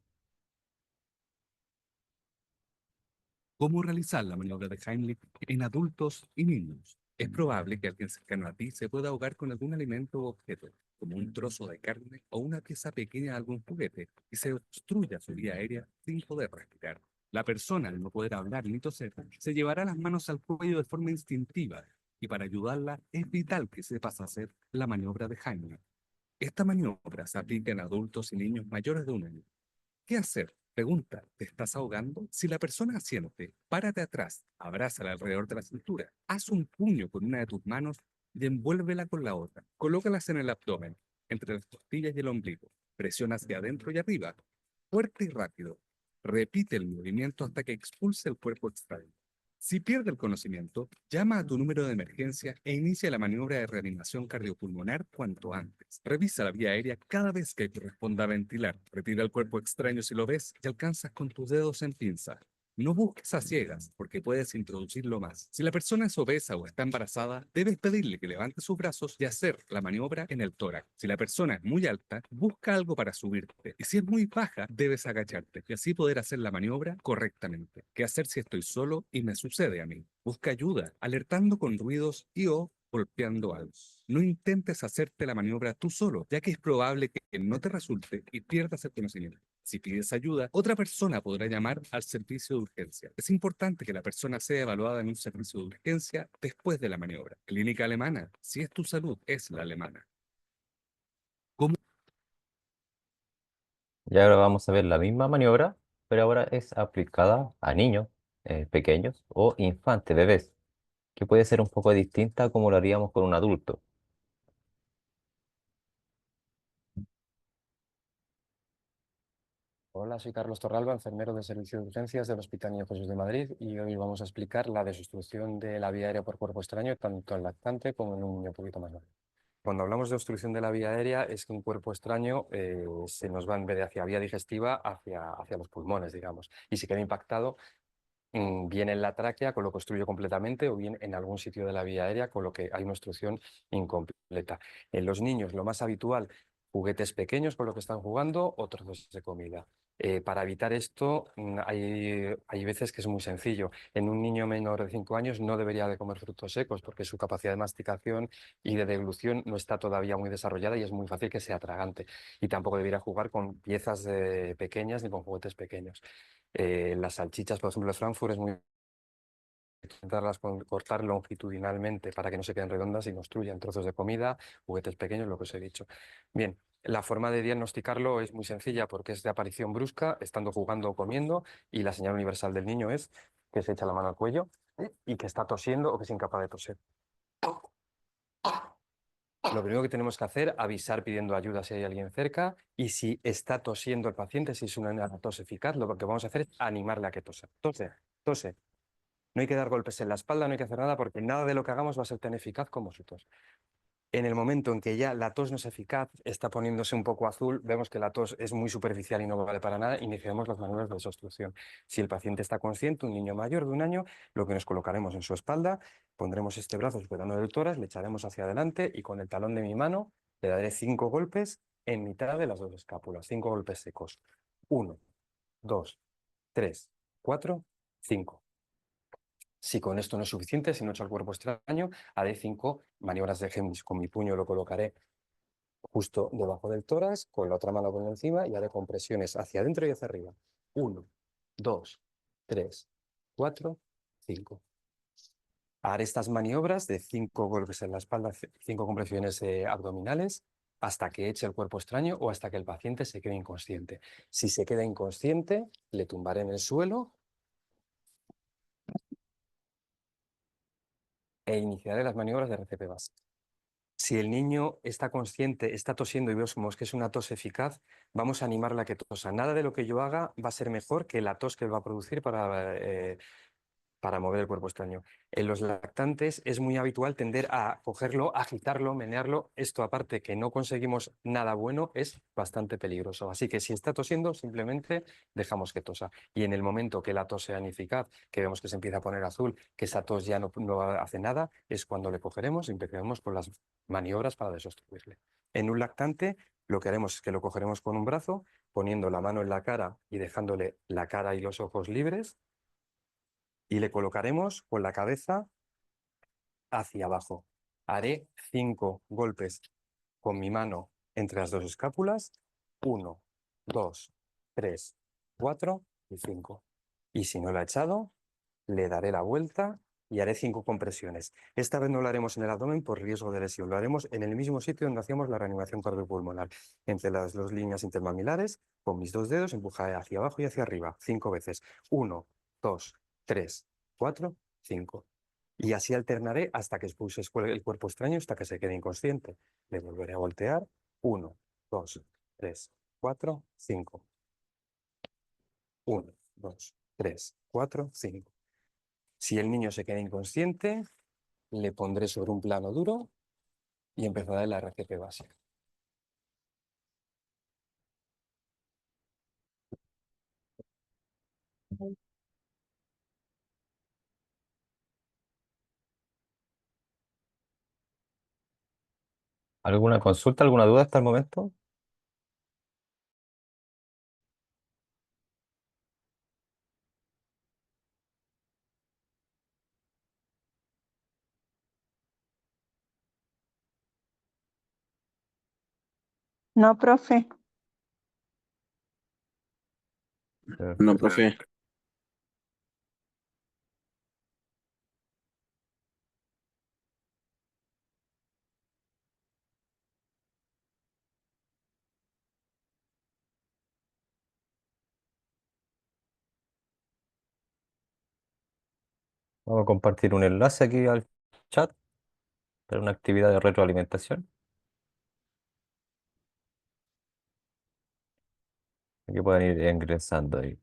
Speaker 10: ¿Cómo realizar la maniobra de Heimlich en adultos y niños? Es probable que alguien cercano a ti se pueda ahogar con algún alimento o objeto, como un trozo de carne o una pieza pequeña de algún juguete, y se obstruya su vía aérea sin poder respirar. La persona, al no poder hablar ni toser, se llevará las manos al cuello de forma instintiva, y para ayudarla es vital que sepas hacer la maniobra de Heimlich. Esta maniobra se aplica en adultos y niños mayores de 1 año. ¿Qué hacer? Pregunta, ¿te estás ahogando? Si la persona asiente, párate atrás, abrázala alrededor de la cintura, haz un puño con una de tus manos y envuélvela con la otra. Colócalas en el abdomen, entre las costillas y el ombligo. Presiona hacia adentro y arriba, fuerte y rápido. Repite el movimiento hasta que expulse el cuerpo extraño. Si pierde el conocimiento, llama a tu número de emergencia e inicia la maniobra de reanimación cardiopulmonar cuanto antes. Revisa la vía aérea cada vez que corresponda ventilar. Retira el cuerpo extraño si lo ves y alcanzas con tus dedos en pinza. No busques a ciegas, porque puedes introducirlo más. Si la persona es obesa o está embarazada, debes pedirle que levante sus brazos y hacer la maniobra en el tórax. Si la persona es muy alta, busca algo para subirte. Y si es muy baja, debes agacharte y así poder hacer la maniobra correctamente. ¿Qué hacer si estoy solo y me sucede a mí? Busca ayuda, alertando con ruidos y o golpeando algo. No intentes hacerte la maniobra tú solo, ya que es probable que no te resulte y pierdas el conocimiento. Si pides ayuda, otra persona podrá llamar al servicio de urgencia. Es importante que la persona sea evaluada en un servicio de urgencia después de la maniobra. Clínica alemana. Si es tu salud, es la alemana. ¿Cómo?
Speaker 1: Y ahora vamos a ver la misma maniobra, pero ahora es aplicada a niños pequeños o infantes, bebés, que puede ser un poco distinta a como lo haríamos con un adulto.
Speaker 11: Hola, soy Carlos Torralba, enfermero del Servicio de Urgencias del Hospital Niño Jesús de Madrid y hoy vamos a explicar la desobstrucción de la vía aérea por cuerpo extraño tanto en lactante como en un niño un poquito más grande. Cuando hablamos de obstrucción de la vía aérea es que un cuerpo extraño se nos va en vez de hacia vía digestiva hacia los pulmones, digamos, y se queda impactado bien en la tráquea, con lo que obstruye completamente, o bien en algún sitio de la vía aérea, con lo que hay una obstrucción incompleta. En los niños, lo más habitual, juguetes pequeños con lo que están jugando o trozos de comida. Para evitar esto, hay veces que es muy sencillo. En un niño menor de 5 años no debería de comer frutos secos porque su capacidad de masticación y de deglución no está todavía muy desarrollada y es muy fácil que sea tragante. Y tampoco debería jugar con piezas pequeñas ni con juguetes pequeños. Las salchichas, por ejemplo, de Frankfurt es muy intentarlas cortar longitudinalmente para que no se queden redondas y construyan trozos de comida, juguetes pequeños, lo que os he dicho. Bien, la forma de diagnosticarlo es muy sencilla porque es de aparición brusca, estando jugando o comiendo, y la señal universal del niño es que se echa la mano al cuello y que está tosiendo o que es incapaz de toser. Lo primero que tenemos que hacer, avisar pidiendo ayuda si hay alguien cerca, y si está tosiendo el paciente, si es una tos eficaz, lo que vamos a hacer es animarle a que tosa. Tose, tose. No hay que dar golpes en la espalda, no hay que hacer nada porque nada de lo que hagamos va a ser tan eficaz como su tos. En el momento en que ya la tos no es eficaz, está poniéndose un poco azul, vemos que la tos es muy superficial y no vale para nada, iniciamos las maniobras de desobstrucción. Si el paciente está consciente, un niño mayor de 1 año, lo que nos colocaremos en su espalda, pondremos este brazo sujetando del tórax, le echaremos hacia adelante y con el talón de mi mano le daré 5 golpes en mitad de las dos escápulas, 5 golpes secos. 1, 2, 3, 4, 5. Si con esto no es suficiente, si no he hecho el cuerpo extraño, haré 5 maniobras de Heimlich. Con mi puño lo colocaré justo debajo del tórax, con la otra mano por encima y haré compresiones hacia adentro y hacia arriba. 1, 2, 3, 4, 5. Haré estas maniobras de 5 golpes en la espalda, 5 compresiones abdominales, hasta que eche el cuerpo extraño o hasta que el paciente se quede inconsciente. Si se queda inconsciente, le tumbaré en el suelo e iniciaré las maniobras de RCP básica. Si el niño está consciente, está tosiendo y vemos que es una tos eficaz, vamos a animarle a que tosa. Nada de lo que yo haga va a ser mejor que la tos que él va a producir para mover el cuerpo extraño. En los lactantes es muy habitual tender a cogerlo, agitarlo, menearlo. Esto, aparte que no conseguimos nada bueno, es bastante peligroso. Así que si está tosiendo, simplemente dejamos que tosa. Y en el momento que la tos sea ineficaz, que vemos que se empieza a poner azul, que esa tos ya no hace nada, es cuando le cogeremos y empezaremos con las maniobras para desobstruirle. En un lactante, lo que haremos es que lo cogeremos con un brazo, poniendo la mano en la cara y dejándole la cara y los ojos libres, y le colocaremos con la cabeza hacia abajo. Haré 5 golpes con mi mano entre las dos escápulas. 1, 2, 3, 4 y 5. Y si no lo ha echado, le daré la vuelta y haré 5 compresiones. Esta vez no lo haremos en el abdomen por riesgo de lesión. Lo haremos en el mismo sitio donde hacíamos la reanimación cardiopulmonar. Entre las dos líneas intermamilares, con mis 2 dedos, empujaré hacia abajo y hacia arriba. 5 veces. 1, 2, 3, 4, 5. Y así alternaré hasta que expulse el cuerpo extraño, hasta que se quede inconsciente. Le volveré a voltear. 1, 2, 3, 4, 5. 1, 2, 3, 4, 5. Si el niño se queda inconsciente, le pondré sobre un plano duro y empezaré la RCP básica.
Speaker 1: ¿Alguna consulta, alguna duda hasta el momento?
Speaker 12: No, profe.
Speaker 1: No,
Speaker 7: profe.
Speaker 1: Vamos a compartir un enlace aquí al chat para una actividad de retroalimentación. Aquí pueden ir ingresando ahí.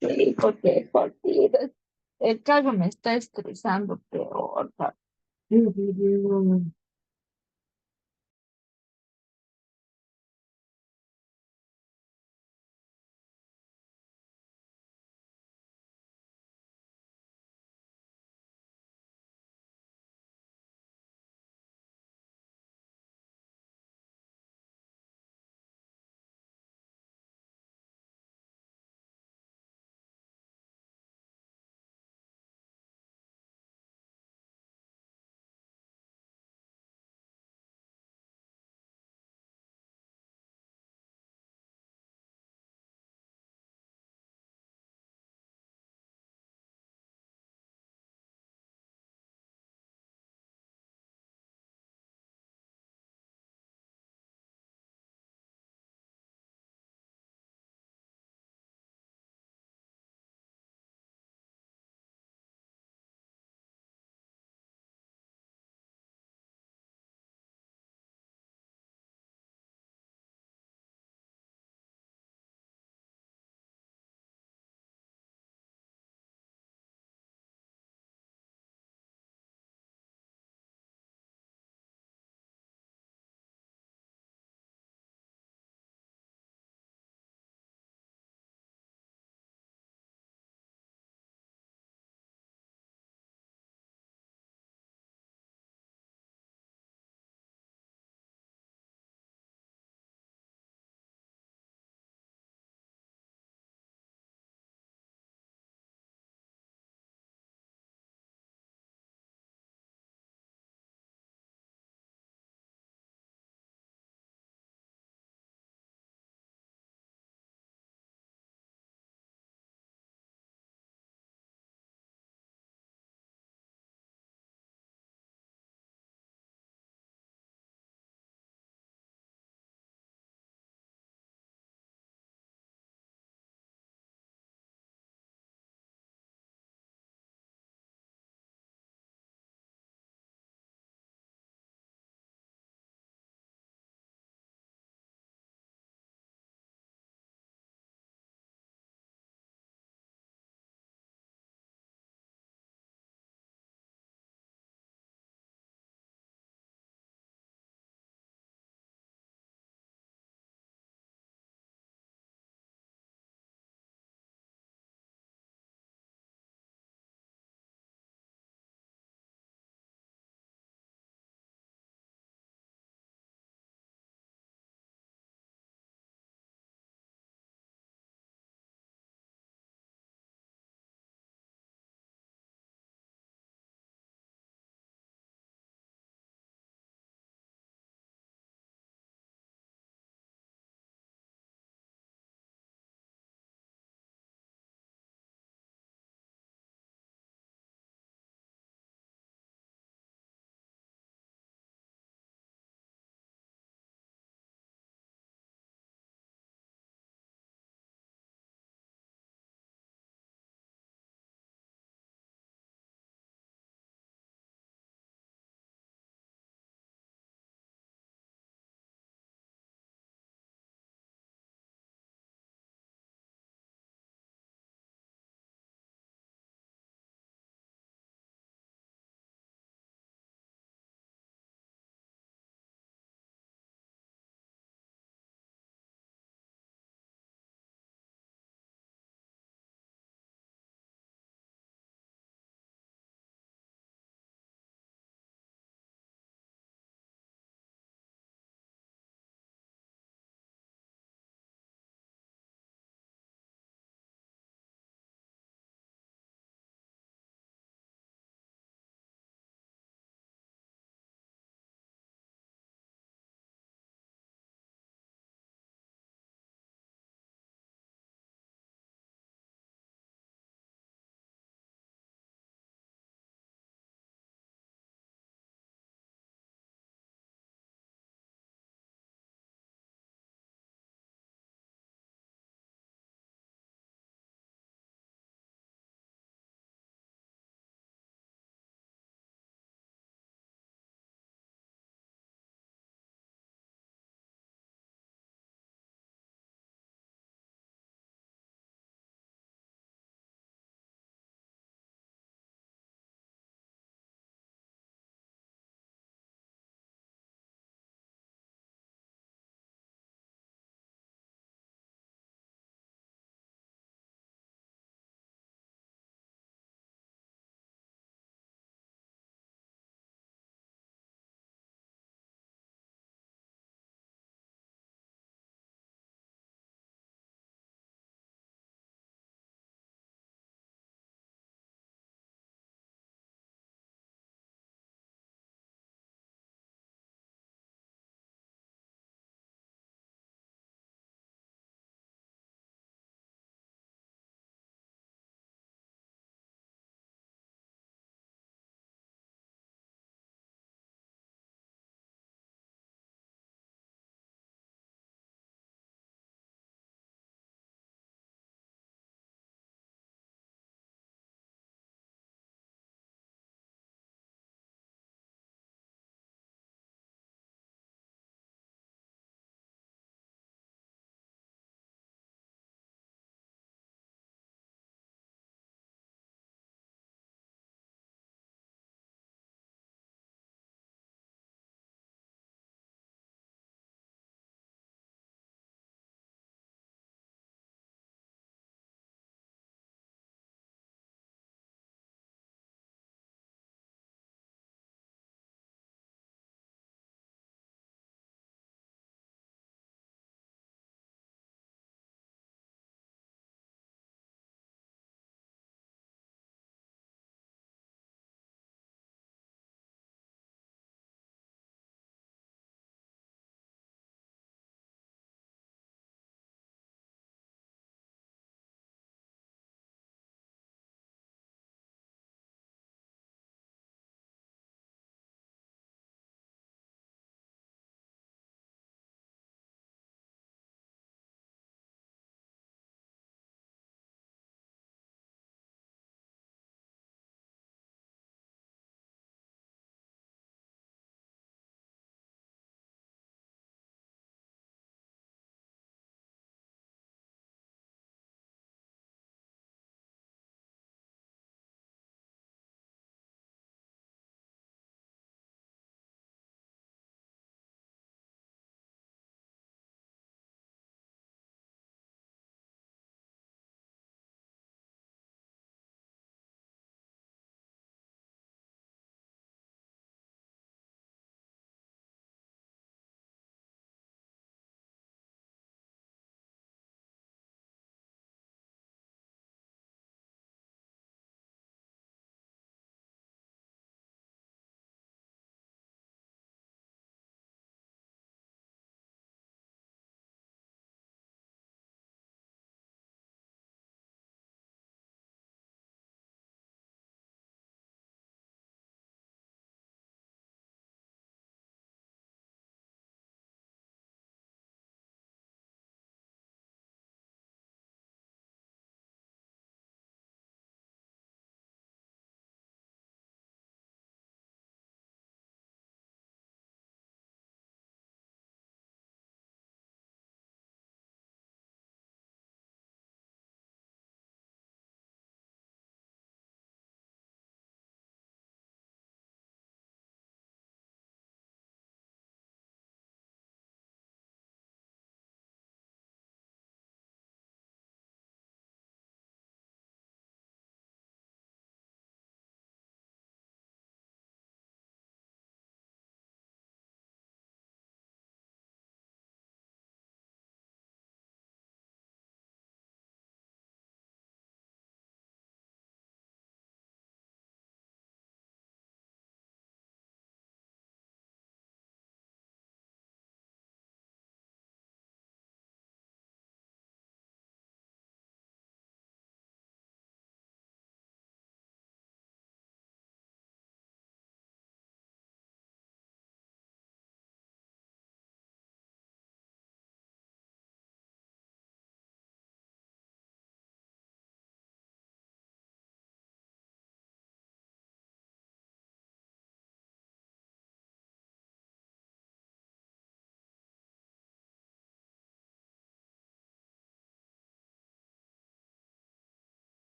Speaker 12: Sí, porque el cargo me está estresando peor.